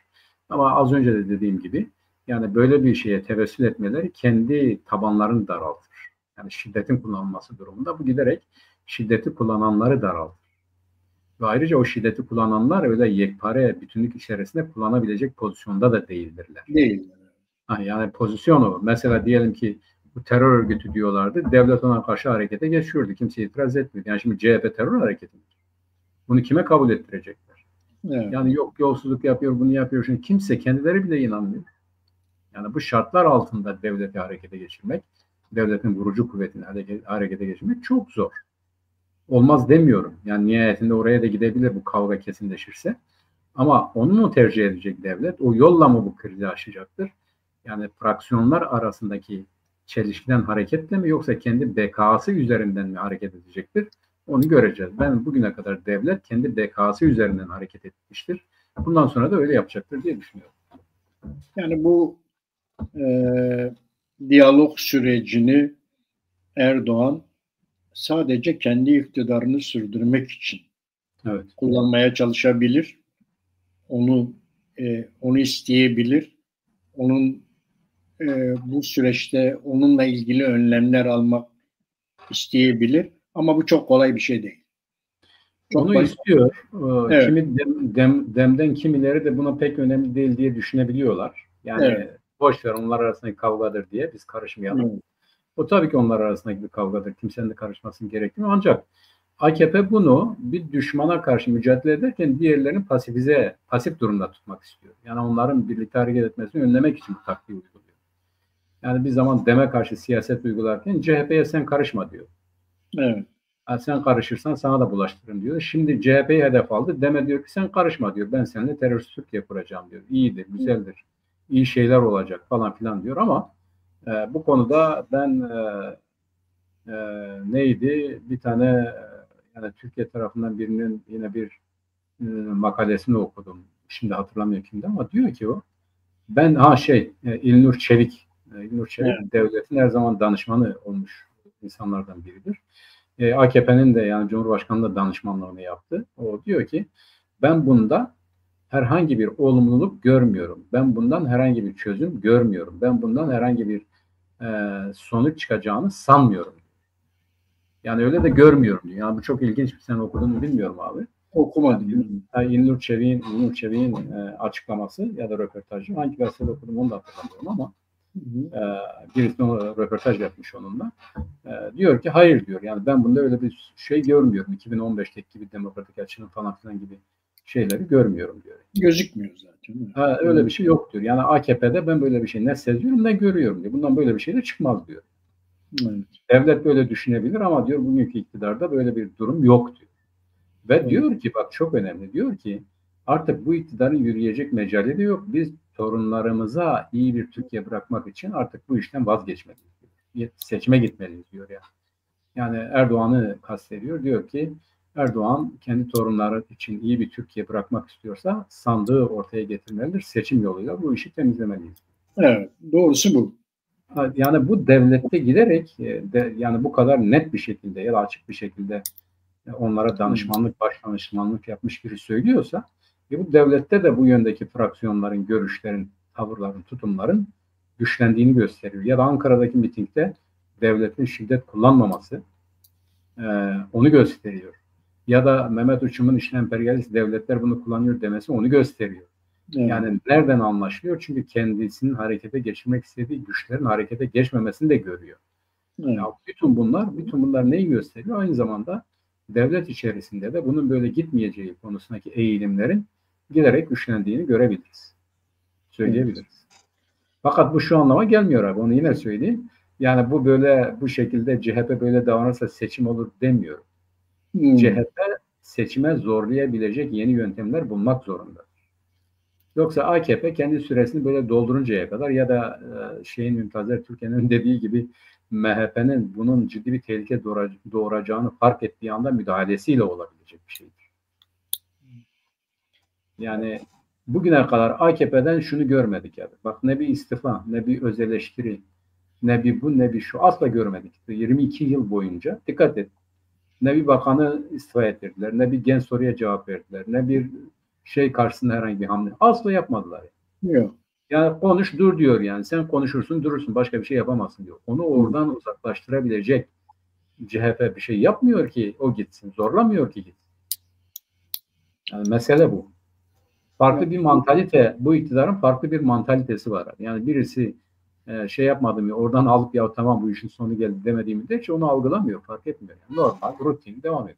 Ama az önce de dediğim gibi yani böyle bir şeye tevessül etmeleri kendi tabanlarını daraltır. Yani şiddetin kullanılması durumunda bu giderek şiddeti kullananları daraltır. Ve ayrıca o şiddeti kullananlar öyle yekpare bütünlük içerisinde kullanabilecek pozisyonda da değildirler. Değil. Yani pozisyonu mesela diyelim ki bu terör örgütü diyorlardı. Devlet ona karşı harekete geçiyordu. Kimse itiraz etmiyordu. Yani şimdi CHP terör hareketi mi? Bunu kime kabul ettirecekler? Evet. Yani yok yolsuzluk yapıyor, bunu yapıyor. Şimdi kimse kendileri bile inanmıyor. Yani bu şartlar altında devleti harekete geçirmek, devletin vurucu kuvvetini harekete geçirmek çok zor. Olmaz demiyorum. Yani nihayetinde oraya da gidebilir bu kavga kesinleşirse. Ama onu mu tercih edecek devlet? O yolla mı bu krizi aşacaktır? Yani fraksiyonlar arasındaki çelişkiden hareketle mi yoksa kendi bekası üzerinden mi hareket edecektir? Onu göreceğiz. Ben bugüne kadar devlet kendi bekası üzerinden hareket etmiştir. Bundan sonra da öyle yapacaktır diye düşünüyorum. Yani bu diyalog sürecini Erdoğan sadece kendi iktidarını sürdürmek için kullanmaya çalışabilir. Onu isteyebilir. Onun bu süreçte onunla ilgili önlemler almak isteyebilir. Ama bu çok kolay bir şey değil. Onu istiyor. Evet. Kimi demden kimileri de buna pek önemli değil diye düşünebiliyorlar. Yani boş ver onlar arasındaki kavgadır diye biz karışmayalım. Evet. O tabii ki onlar arasındaki bir kavgadır. Kimsenin de karışmasının gerekmiyor. Ancak AKP bunu bir düşmana karşı mücadele ederken diğerlerini pasif durumda tutmak istiyor. Yani onların birlikte hareket etmesini önlemek için bu taktiği uyguluyor. Yani bir zaman DEM'e karşı siyaset uygularken CHP'ye sen karışma diyor. Evet. Sen karışırsan sana da bulaştırırım diyor. Şimdi CHP'yi hedef aldı. DEM'e diyor ki sen karışma diyor. Ben seninle terörist Türkiye kuracağım diyor. İyidir, güzeldir. İyi şeyler olacak falan filan diyor ama bu konuda ben neydi? Bir tane yani Türkiye tarafından birinin yine bir makalesini okudum. Şimdi hatırlamıyorum kimdi ama diyor ki o ben İlnur Çevik evet. Devletin her zaman danışmanı olmuş insanlardan biridir. AKP'nin de yani Cumhurbaşkanı da danışmanlığını yaptı. O diyor ki ben bunda herhangi bir olumluluk görmüyorum. Ben bundan herhangi bir çözüm görmüyorum. Ben bundan herhangi bir sonuç çıkacağını sanmıyorum. Yani öyle de görmüyorum diyor. Yani bu çok ilginç. Sen okudun mu bilmiyorum abi. Okumadım. Yani İlnur Çevik'in açıklaması ya da röportajı. Hangi gazetede okudum onu da hatırlamıyorum ama birisi röportaj yapmış onunla. Diyor ki hayır diyor. Yani ben bunda öyle bir şey görmüyorum. 2015'teki gibi demokratik açının falan filan gibi şeyleri görmüyorum diyor. Gözükmüyor zaten. Öyle bir şey yok diyor. Yani AKP'de ben böyle bir şey ne seziyorum ne görüyorum diyor. Bundan böyle bir şey de çıkmaz diyor. Evet. Devlet böyle düşünebilir ama diyor bugünkü iktidarda böyle bir durum yok diyor. Ve Evet. diyor ki bak çok önemli. Diyor ki artık bu iktidarın yürüyecek mecali de yok. Biz torunlarımıza iyi bir Türkiye bırakmak için artık bu işten vazgeçmeliyiz diyor. Seçime gitmeliyiz diyor ya. Yani Erdoğan'ı kastediyor. Diyor ki Erdoğan kendi torunları için iyi bir Türkiye bırakmak istiyorsa sandığı ortaya getirmelidir. Seçim yoluyla bu işi temizlemeliyiz. Evet, doğrusu bu. Yani bu devlette giderek yani bu kadar net bir şekilde ya da açık bir şekilde onlara danışmanlık, baş danışmanlık yapmış biri söylüyorsa bu devlette de bu yöndeki fraksiyonların, görüşlerin, tavırların, tutumların güçlendiğini gösteriyor. Ya da Ankara'daki mitingde devletin şiddet kullanmaması onu gösteriyor. Ya da Mehmet Uçum'un işte emperyalist devletler bunu kullanıyor demesi onu gösteriyor. Evet. Yani nereden anlaşılıyor? Çünkü kendisinin harekete geçirmek istediği güçlerin harekete geçmemesini de görüyor. Evet. Ya bütün bunlar neyi gösteriyor? Aynı zamanda devlet içerisinde de bunun böyle gitmeyeceği konusundaki eğilimlerin giderek güçlendiğini görebiliriz. Söyleyebiliriz. Fakat bu şu anlama gelmiyor abi. Onu yine söyleyeyim. Yani bu böyle bu şekilde CHP böyle davranırsa seçim olur demiyorum. CHP seçime zorlayabilecek yeni yöntemler bulmak zorunda. Yoksa AKP kendi süresini böyle dolduruncaya kadar ya da Mümtaz Türkiye'nin dediği gibi MHP'nin bunun ciddi bir tehlike doğuracağını fark ettiği anda müdahalesiyle olabilecek bir şeydir. Yani bugüne kadar AKP'den şunu görmedik yani. Bak ne bir istifa, ne bir öz eleştiri, ne bir bu, ne bir şu asla görmedik. 22 yıl boyunca dikkat et. Ne bir bakanı istifa ettirdiler, ne bir genç soruya cevap verdiler, ne bir şey karşısında herhangi bir hamle. Asla yapmadılar. Yok. Yani konuş dur diyor yani. Sen konuşursun durursun başka bir şey yapamazsın diyor. Onu oradan uzaklaştırabilecek CHP bir şey yapmıyor ki o gitsin. Zorlamıyor ki gitsin. Yani mesele bu. Farklı bir mantalite, bu iktidarın farklı bir mantalitesi var. Yani birisi şey yapmadım ya oradan alıp ya tamam bu işin sonu geldi demediği müddetçe onu algılamıyor, fark etmiyor. Yani normal, rutin devam ediyor.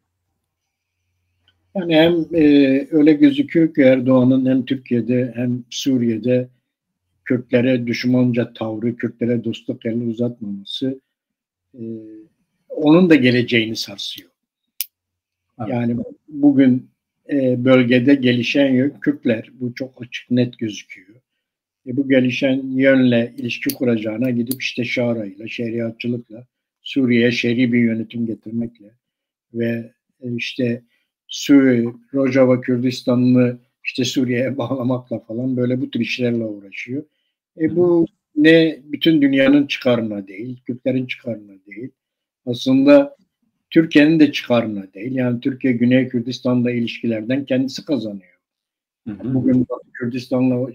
Yani hem öyle gözüküyor ki Erdoğan'ın hem Türkiye'de hem Suriye'de Kürtlere düşmanca tavrı, Kürtlere dostluk elini uzatmaması onun da geleceğini sarsıyor. Evet. Yani bugün bölgede gelişen yön Kürtler. Bu çok açık, net gözüküyor. Bu gelişen yönle ilişki kuracağına gidip işte şarayla, şeriatçılıkla, Suriye'ye şer'i bir yönetim getirmekle ve işte Rojava Kürdistan'ını işte Suriye'ye bağlamakla falan böyle bu tür işlerle uğraşıyor. Bu ne bütün dünyanın çıkarına değil, Kürtlerin çıkarına değil. Aslında Türkiye'nin de çıkarına değil. Yani Türkiye Güney Kürdistan'da ilişkilerden kendisi kazanıyor. Bugün Kürdistan'la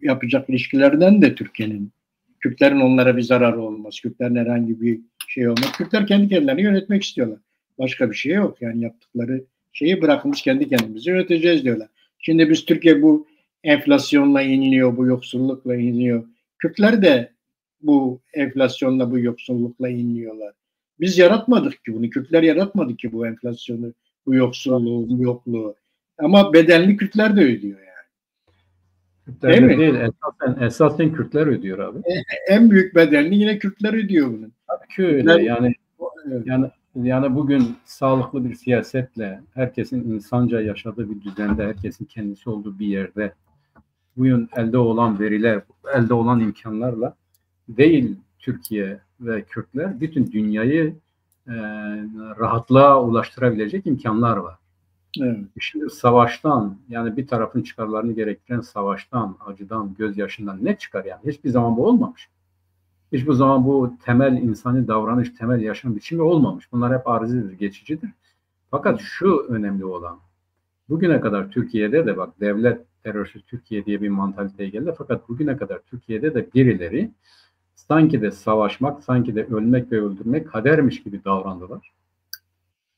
yapacak ilişkilerden de Türkiye'nin, Kürtlerin onlara bir zararı olmaz. Kürtlerin herhangi bir şey olmaz. Kürtler kendi kendilerini yönetmek istiyorlar. Başka bir şey yok. Yani yaptıkları şeyi bırakın biz kendi kendimizi yöneteceğiz diyorlar. Şimdi biz Türkiye bu enflasyonla inliyor, bu yoksullukla inliyor. Kürtler de bu enflasyonla, bu yoksullukla inliyorlar. Biz yaratmadık ki bunu. Kürtler yaratmadı ki bu enflasyonu, bu yoksulluğu, bu yokluğu. Ama bedelini Kürtler de ödüyor yani. Kürtler değil, esasen Kürtler ödüyor abi. En büyük bedelini yine Kürtler ödüyor bunun. Tabii ki öyle. Yani bugün sağlıklı bir siyasetle, herkesin insanca yaşadığı bir düzende, herkesin kendisi olduğu bir yerde bugün elde olan veriler, elde olan imkanlarla değil Türkiye ve Kürtler bütün dünyayı rahatlığa ulaştırabilecek imkanlar var. Evet. Şimdi savaştan yani bir tarafın çıkarlarını gerektiren savaştan, acıdan, gözyaşından ne çıkar yani? Hiçbir zaman bu olmamış. Hiçbir zaman bu temel insani davranış, temel yaşam biçimi olmamış. Bunlar hep arızidir, geçicidir. Fakat şu önemli olan, bugüne kadar Türkiye'de de bak devlet terörsüz Türkiye diye bir mantaliteye geldi. Fakat bugüne kadar Türkiye'de de birileri sanki de savaşmak, sanki de ölmek ve öldürmek kadermiş gibi davrandılar.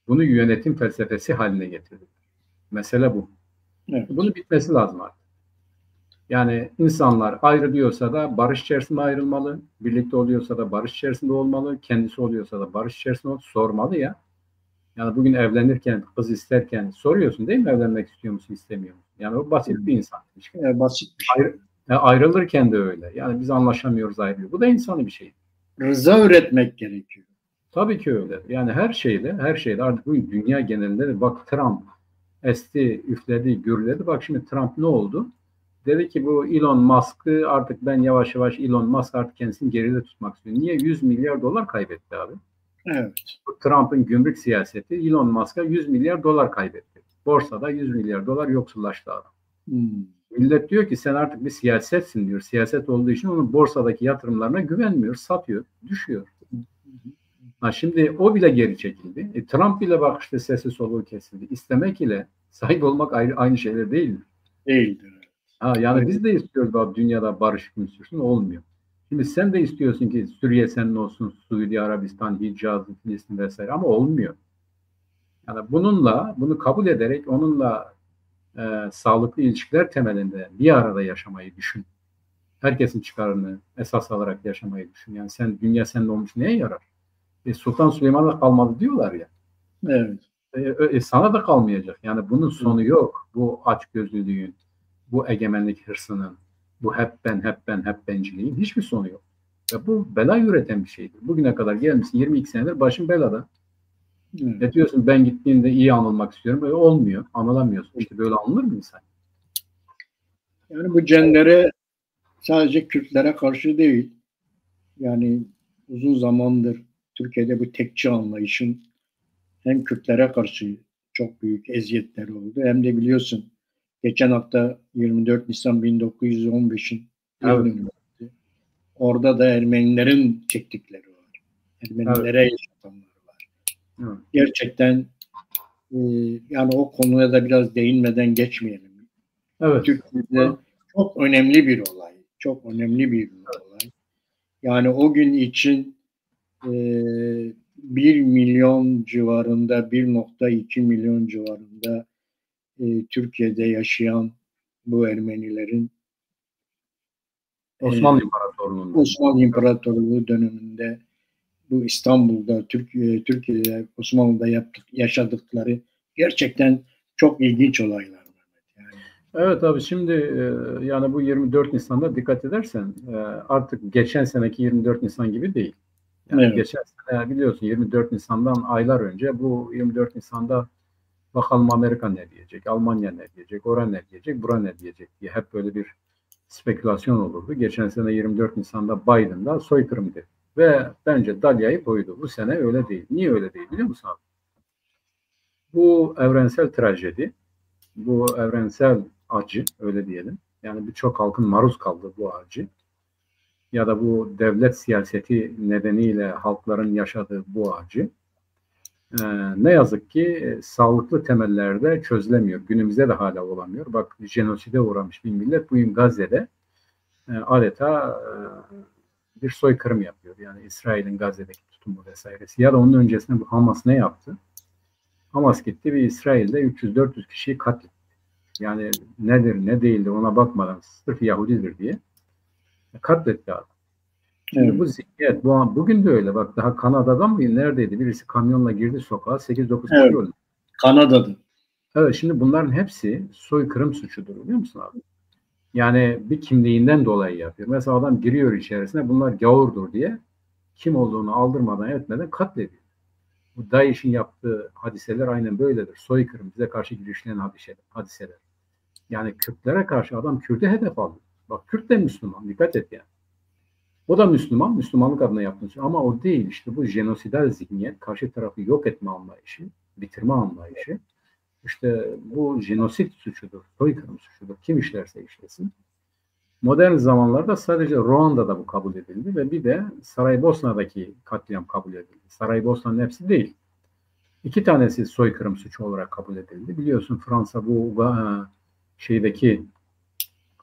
Bunu yönetim felsefesi haline getirdiler. Mesele bu. Evet. Bunun bitmesi lazım artık. Yani insanlar ayrı diyorsa da barış içerisinde ayrılmalı, birlikte oluyorsa da barış içerisinde olmalı, kendisi oluyorsa da barış içerisinde sormalı ya. Yani bugün evlenirken, kız isterken soruyorsun değil mi, evlenmek istiyor musun, istemiyor musun? Yani o basit bir insan. Basit bir şey. Ayrılırken de öyle. Yani biz anlaşamıyoruz, ayrılıyor. Bu da insani bir şey. Rıza üretmek gerekiyor. Tabii ki öyle. Yani her şeyde artık bugün dünya genelinde de bak, Trump esti, üfledi, gürledi. Bak şimdi Trump ne oldu? Dedi ki bu Elon Musk'ı artık ben yavaş yavaş, Elon Musk artık kendisini geride tutmak istiyor. Niye? 100 milyar dolar kaybetti abi. Evet. Bu Trump'ın gümrük siyaseti Elon Musk'a 100 milyar dolar kaybetti. Borsada 100 milyar dolar yoksullaştı adam. Millet diyor ki sen artık bir siyasetsin diyor. Siyaset olduğu için onun borsadaki yatırımlarına güvenmiyor, satıyor, düşüyor. Şimdi o bile geri çekildi. Trump bile bak işte sesi soluğu kesildi. İstemek ile sahip olmak aynı şeyler değildir. Değildir. Yani biz de istiyoruz abi, dünyada barış hüküm sürsün, olmuyor. Şimdi sen de istiyorsun ki Suriye senin olsun, Suudi Arabistan, Hicaz, Filistin vesaire, ama olmuyor. Yani bunu kabul ederek onunla sağlıklı ilişkiler temelinde bir arada yaşamayı düşün. Herkesin çıkarını esas alarak yaşamayı düşün. Yani dünya senin olmuş neye yarar? Sultan Süleyman'a kalmadı diyorlar ya. Evet. Sana da kalmayacak. Yani bunun sonu yok. Bu açgözlülüğün, bu egemenlik hırsının, bu hep benciliğin hiçbir sonu yok. Ve bu bela üreten bir şeydir. Bugüne kadar gelmişsin 22 senedir başın belada. Ne diyorsun, ben gittiğimde iyi anılmak istiyorum. Böyle olmuyor. Anılamıyorsun. İşte böyle anılır mı insan? Yani bu cendere sadece Kürtlere karşı değil. Yani uzun zamandır Türkiye'de bu tekçi anlayışın hem Kürtlere karşı çok büyük eziyetleri oldu. Hem de biliyorsun geçen hafta 24 Nisan 1915'in yıl. Orada da Ermenilerin çektikleri var. Ermenilere yaşatanlar var. Evet. Gerçekten yani o konuya da biraz değinmeden geçmeyelim. Evet. Türkiye'de çok önemli bir olay. Çok önemli bir olay. Yani o gün için 1 milyon civarında, 1,2 milyon civarında Türkiye'de yaşayan bu Ermenilerin Osmanlı İmparatorluğu döneminde bu İstanbul'da, Türkiye'de, Osmanlı'da yaşadıkları gerçekten çok ilginç olaylar. Yani. Evet abi, şimdi yani bu 24 Nisan'da dikkat edersen artık geçen seneki 24 Nisan gibi değil. Yani geçen sene biliyorsun 24 Nisan'dan aylar önce, bu 24 Nisan'da bakalım Amerika ne diyecek, Almanya ne diyecek, oraya ne diyecek, buraya ne diyecek diye hep böyle bir spekülasyon olurdu. Geçen sene 24 Nisan'da Biden'da soykırım dedi. Ve bence dalyayı koydu. Bu sene öyle değil. Niye öyle değil biliyor musun abi? Bu evrensel trajedi, bu evrensel acı, öyle diyelim. Yani birçok halkın maruz kaldığı bu acı ya da bu devlet siyaseti nedeniyle halkların yaşadığı bu acı ne yazık ki sağlıklı temellerde çözülemiyor. Günümüzde de hala olamıyor. Bak, jenoside uğramış bir millet bugün Gazze'de adeta bir soykırım yapıyor. Yani İsrail'in Gazze'deki tutumu vesairesi. Ya da onun öncesinde bu Hamas ne yaptı? Hamas gitti ve İsrail'de 300-400 kişiyi katletti. Yani nedir ne değildir ona bakmadan sırf Yahudidir diye katletti adam. Şimdi bu zihniyet bugün de öyle. Bak, daha Kanada'da mı neredeydi? Birisi kamyonla girdi sokağa, 8-9 kişi öldü. Kanada'da. Evet, şimdi bunların hepsi soykırım suçudur, biliyor musun abi? Yani bir kimliğinden dolayı yapıyor. Mesela adam giriyor içerisine, bunlar gavurdur diye kim olduğunu aldırmadan etmeden katlediyor. Bu DAEŞ'in yaptığı hadiseler aynen böyledir. Soykırım, bize karşı girişilen hadiseler. Yani Kürtlere karşı adam Kürt'e hedef aldı. Bak, Kürt de Müslüman, dikkat et yani. O da Müslüman, Müslümanlık adına yapmış ama o değil. İşte bu jenosidal zihniyet, karşı tarafı yok etme anlayışı, bitirme anlayışı. İşte bu jenosit suçudur, soykırım suçudur. Kim işlerse işlesin. Modern zamanlarda sadece Ruanda'da bu kabul edildi ve bir de Saraybosna'daki katliam kabul edildi. Saraybosna'nın hepsi değil. 2 tanesi soykırım suçu olarak kabul edildi. Biliyorsun Fransa bu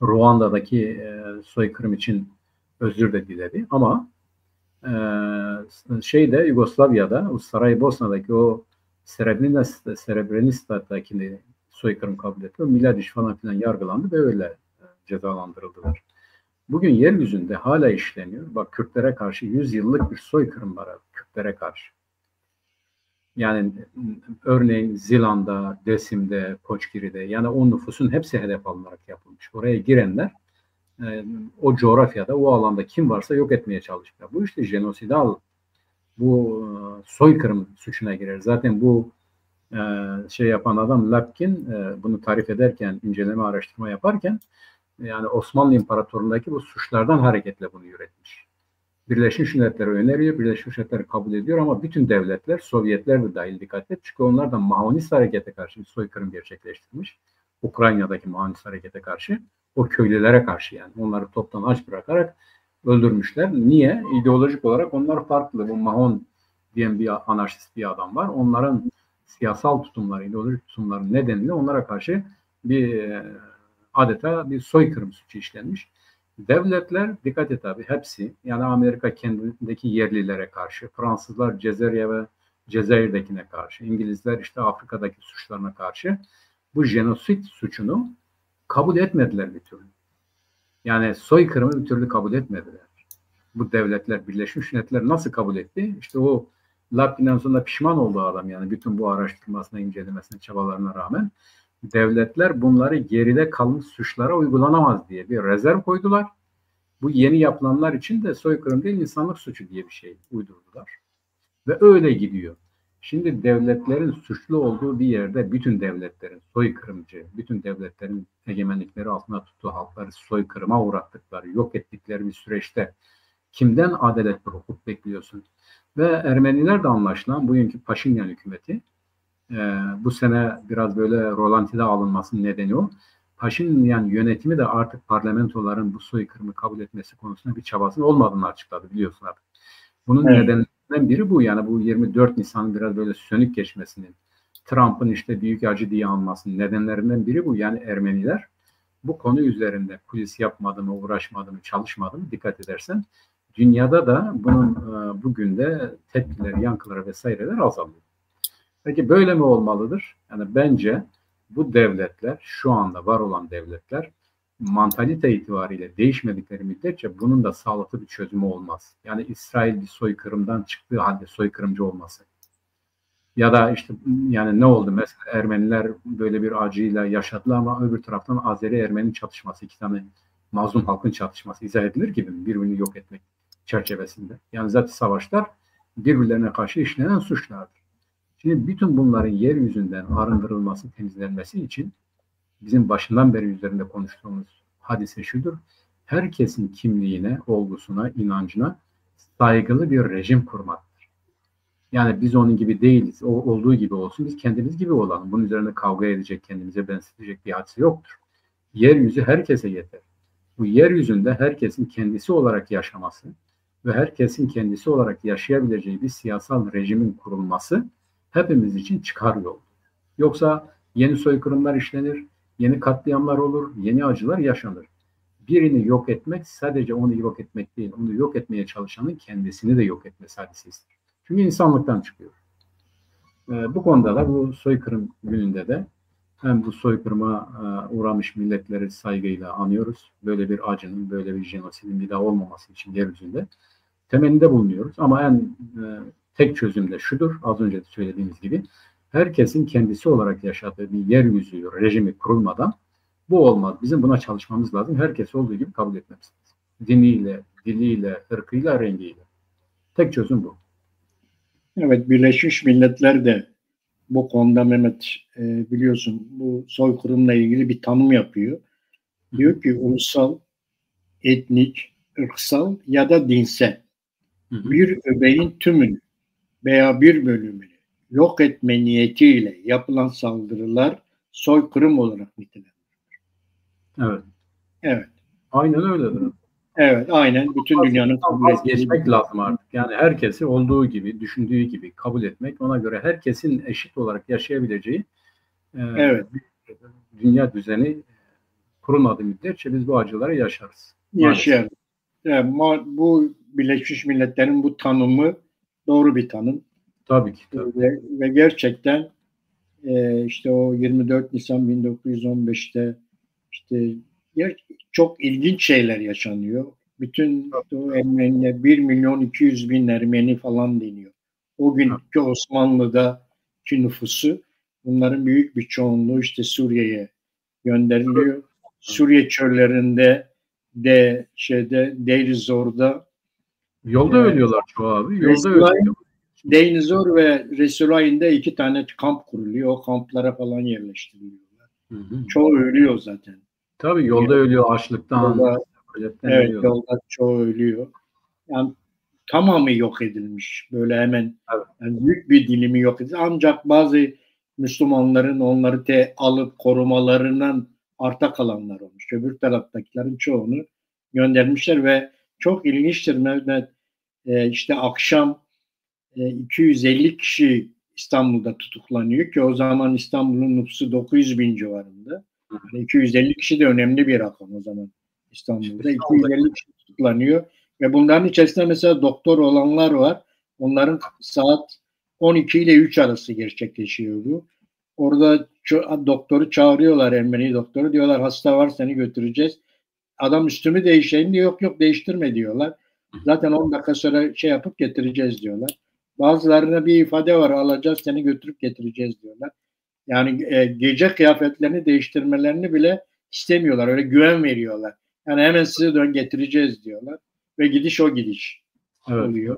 Ruanda'daki soykırım için özür de diledi ama Yugoslavya'da, Saraybosna'daki o Srebrenica'daki soykırım kabul etti. Mladic falan filan yargılandı ve öyle cezalandırıldılar. Bugün yeryüzünde hala işleniyor. Bak, Kürtlere karşı 100 yıllık bir soykırım var abi, Kürtlere karşı. Yani örneğin Zilan'da, Desim'de, Koçgiri'de, yani o nüfusun hepsi hedef alınarak yapılmış. Oraya girenler o coğrafyada, o alanda kim varsa yok etmeye çalışıyor. Bu işte jenosidal, bu soykırım suçuna girer. Zaten bu yapan adam Lapkin bunu tarif ederken, inceleme araştırma yaparken yani Osmanlı İmparatorluğu'ndaki bu suçlardan hareketle bunu üretmiş. Birleşmiş Milletler'e öneriyor, Birleşmiş Milletler kabul ediyor ama bütün devletler, Sovyetler de dahil, dikkat et. Çünkü onlar da Maoist harekete karşı bir soykırım gerçekleştirmiş. Ukrayna'daki Maoist harekete karşı, o köylülere karşı yani. Onları toptan aç bırakarak öldürmüşler. Niye? İdeolojik olarak onlar farklı. Bu Mahon diyen bir anarşist bir adam var. Onların siyasal tutumları, ideolojik tutumları nedeniyle onlara karşı bir adeta bir soykırım suçu işlenmiş. Devletler, dikkat et abi, hepsi, yani Amerika kendindeki yerlilere karşı, Fransızlar Cezerye ve Cezayir'dekine karşı, İngilizler işte Afrika'daki suçlarına karşı bu jenosit suçunu kabul etmediler bir türlü. Yani soykırımı bir türlü kabul etmediler. Bu devletler, Birleşmiş Milletler nasıl kabul etti? İşte o Lapin'den sonra pişman oldu adam, yani bütün bu araştırmasına, incelemesine, çabalarına rağmen devletler bunları geride kalmış suçlara uygulanamaz diye bir rezerv koydular. Bu yeni yapılanlar için de soykırım değil, insanlık suçu diye bir şey uydurdular. Ve öyle gidiyor. Şimdi devletlerin suçlu olduğu bir yerde bütün devletlerin soykırımcı, bütün devletlerin egemenlikleri altında tuttuğu halkları soykırıma uğrattıkları, yok ettikleri bir süreçte kimden adalet ve hukuk bekliyorsun? Ve Ermeniler de anlaşılan bugünkü Paşinyan hükümeti, bu sene biraz böyle rolantide alınmasının nedeni o. Paşinyan yönetimi de artık parlamentoların bu soykırımı kabul etmesi konusunda bir çabasının olmadığını açıkladı, biliyorsun abi. Bunun nedenlerinden biri bu, yani bu 24 Nisan'ın biraz böyle sönük geçmesinin, Trump'ın işte büyük acı diye anmasının nedenlerinden biri bu. Yani Ermeniler bu konu üzerinde kulis yapmadı mı, uğraşmadı mı, çalışmadı mı, dikkat edersen dünyada da bunun bugün de tepkileri, yankıları vesaireler azalıyor. Peki böyle mi olmalıdır? Yani bence bu devletler, şu anda var olan devletler, mantalite itibariyle değişmedikleri müddetçe bunun da sağlıklı bir çözümü olmaz. Yani İsrail bir soykırımdan çıktığı halde soykırımcı olması. Ya da işte yani ne oldu? Mesela Ermeniler böyle bir acıyla yaşadılar ama öbür taraftan Azeri-Ermeni çatışması, iki tane mazlum halkın çatışması izah edilir gibi birbirini yok etmek çerçevesinde. Yani zaten savaşlar birbirlerine karşı işlenen suçlardır. Şimdi bütün bunların yeryüzünden arındırılması, temizlenmesi için bizim başından beri üzerinde konuştuğumuz hadise şudur: herkesin kimliğine, olgusuna, inancına saygılı bir rejim kurmaktır. Yani biz onun gibi değiliz, o olduğu gibi olsun, biz kendimiz gibi olalım. Bunun üzerine kavga edecek, kendimize benzetecek bir hadise yoktur. Yeryüzü herkese yeter. Bu yeryüzünde herkesin kendisi olarak yaşaması ve herkesin kendisi olarak yaşayabileceği bir siyasal rejimin kurulması hepimiz için çıkar yol. Yoksa yeni soykırımlar işlenir, yeni katliamlar olur, yeni acılar yaşanır. Birini yok etmek sadece onu yok etmek değil, onu yok etmeye çalışanın kendisini de yok etmesi hadisesidir. Çünkü insanlıktan çıkıyor. Bu konuda da bu soykırım gününde de hem bu soykırıma uğramış milletleri saygıyla anıyoruz. Böyle bir acının, böyle bir jenosidin bir daha olmaması için yeryüzünde temelinde bulunuyoruz. Ama tek çözüm de şudur, az önce de söylediğimiz gibi, herkesin kendisi olarak yaşadığı bir yeryüzü rejimi kurulmadan bu olmaz. Bizim buna çalışmamız lazım. Herkes olduğu gibi kabul etmemiz lazım. Diniyle, diliyle, ırkıyla, rengiyle. Tek çözüm bu. Evet, Birleşmiş Milletler de bu konuda Mehmet biliyorsun bu soykırımla ilgili bir tanım yapıyor. Diyor ki ulusal, etnik, ırksal ya da dinsel bir öbeğin tümünü veya bir bölümünü yok etme niyetiyle yapılan saldırılar soykırım olarak nitelendirilir. Evet. Evet. Aynen öyledir. Evet, aynen. Bütün dünyanın kabul vazgeçmek lazım artık. Yani herkesi olduğu gibi, düşündüğü gibi kabul etmek, ona göre herkesin eşit olarak yaşayabileceği evet. bir dünya düzeni kurulmadığı müddetçe biz bu acıları yaşarız. Yaşayalım. bu Birleşmiş Milletler'in bu tanımı doğru bir tanım. Tabii ki. Tabii. Ve gerçekten işte o 24 Nisan 1915'te işte çok ilginç şeyler yaşanıyor. Bütün o Ermeniler 1.200.000 Ermeni falan deniyor. O günkü Osmanlı'daki nüfusu, bunların büyük bir çoğunluğu işte Suriye'ye gönderiliyor. Suriye çöllerinde Deir Zor'da yolda ölüyorlar çoğu abi. Yolda ölüyor. Deir Zor ve Resulayn'da 2 tane kamp kuruluyor. O kamplara falan yerleştiriliyorlar. Çoğu ölüyor zaten. Tabii yolda ölüyor açlıktan. Evet, yolda çoğu ölüyor. Yani tamamı yok edilmiş. Böyle hemen yani büyük bir dilimi yok edilmiş. Ancak bazı Müslümanların onları alıp korumalarından arta kalanlar olmuş. Öbür taraftakilerin çoğunu göndermişler ve çok ilginçtir Mehmet. İşte akşam 250 kişi İstanbul'da tutuklanıyor ki o zaman İstanbul'un nüfusu 900.000 civarında. Yani 250 kişi de önemli bir rakam o zaman İstanbul'da. 250 kişi tutuklanıyor ve bunların içerisinde mesela doktor olanlar var. Onların saat 12 ile 3 arası gerçekleşiyor bu. Orada doktoru çağırıyorlar, Ermeni doktoru. Diyorlar hasta var, seni götüreceğiz. Adam üstümü değişeyim diyor. Yok değiştirme diyorlar. Zaten 10 dakika sonra yapıp getireceğiz diyorlar. Bazılarına bir ifade var, alacağız seni götürüp getireceğiz diyorlar. Yani gece kıyafetlerini değiştirmelerini bile istemiyorlar. Öyle güven veriyorlar. Yani hemen size dön getireceğiz diyorlar. Ve gidiş o gidiş oluyor.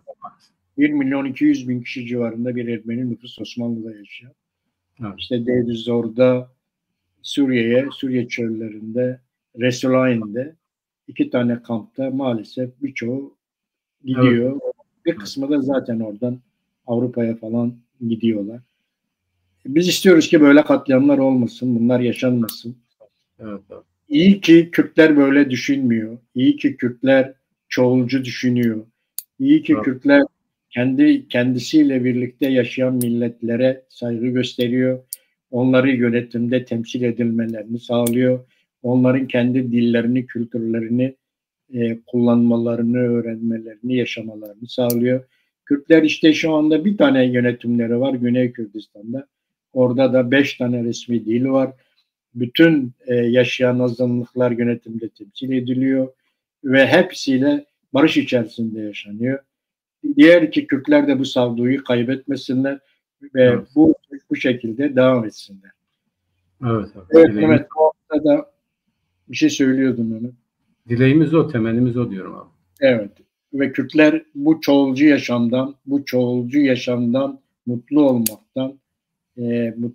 1.200.000 kişi civarında bir Ermeni nüfus Osmanlı'da yaşıyor. Evet. İşte Deir Zor'da, Suriye çöllerinde, Resulayn'de 2 tane kampta maalesef birçoğu gidiyor. Evet. Bir kısmı da zaten oradan Avrupa'ya falan gidiyorlar. Biz istiyoruz ki böyle katliamlar olmasın, bunlar yaşanmasın. Evet, evet. İyi ki Kürtler böyle düşünmüyor. İyi ki Kürtler çoğulcu düşünüyor. İyi ki evet. Kürtler kendisiyle birlikte yaşayan milletlere saygı gösteriyor. Onları yönetimde temsil edilmelerini sağlıyor. Onların kendi dillerini, kültürlerini kullanmalarını, öğrenmelerini, yaşamalarını sağlıyor. Kürtler işte şu anda bir tane yönetimleri var Güney Kürdistan'da. Orada da 5 tane resmi dil var. Bütün yaşayan azınlıklar yönetimde temsil ediliyor ve hepsiyle barış içerisinde yaşanıyor. Diğer iki Kürtler de bu sağduyu kaybetmesinler ve evet. bu şekilde devam etsinler. Evet. Evet, bu hafta da bir şey söylüyordum onu. Dileğimiz o, temennimiz o diyorum abi. Evet. Ve Kürtler bu çoğulcu yaşamdan mutlu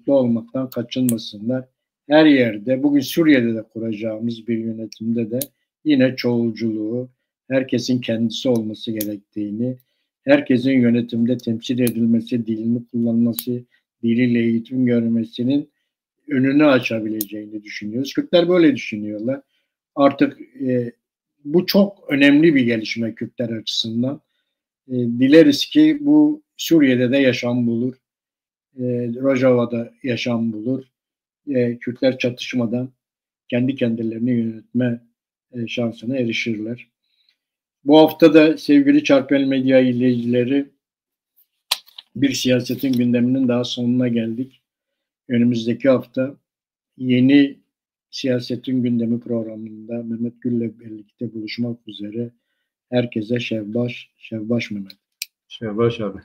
olmaktan kaçınmasınlar. Her yerde, bugün Suriye'de de kuracağımız bir yönetimde de yine çoğulculuğu, herkesin kendisi olması gerektiğini, herkesin yönetimde temsil edilmesi, dilini kullanması, diliyle eğitim görmesinin önünü açabileceğini düşünüyoruz. Kürtler böyle düşünüyorlar. Artık bu çok önemli bir gelişme Kürtler açısından. Dileriz ki bu Suriye'de de yaşam bulur. Rojava'da yaşam bulur. Kürtler çatışmadan kendi kendilerini yönetme şansına erişirler. Bu hafta da sevgili Çarpel Medya izleyicileri bir siyasetin gündeminin daha sonuna geldik. Önümüzdeki hafta yeni siyasetin gündemi programında Mehmet Gül'le birlikte buluşmak üzere. Herkese Şevbaş Mehmet. Şevbaş abi.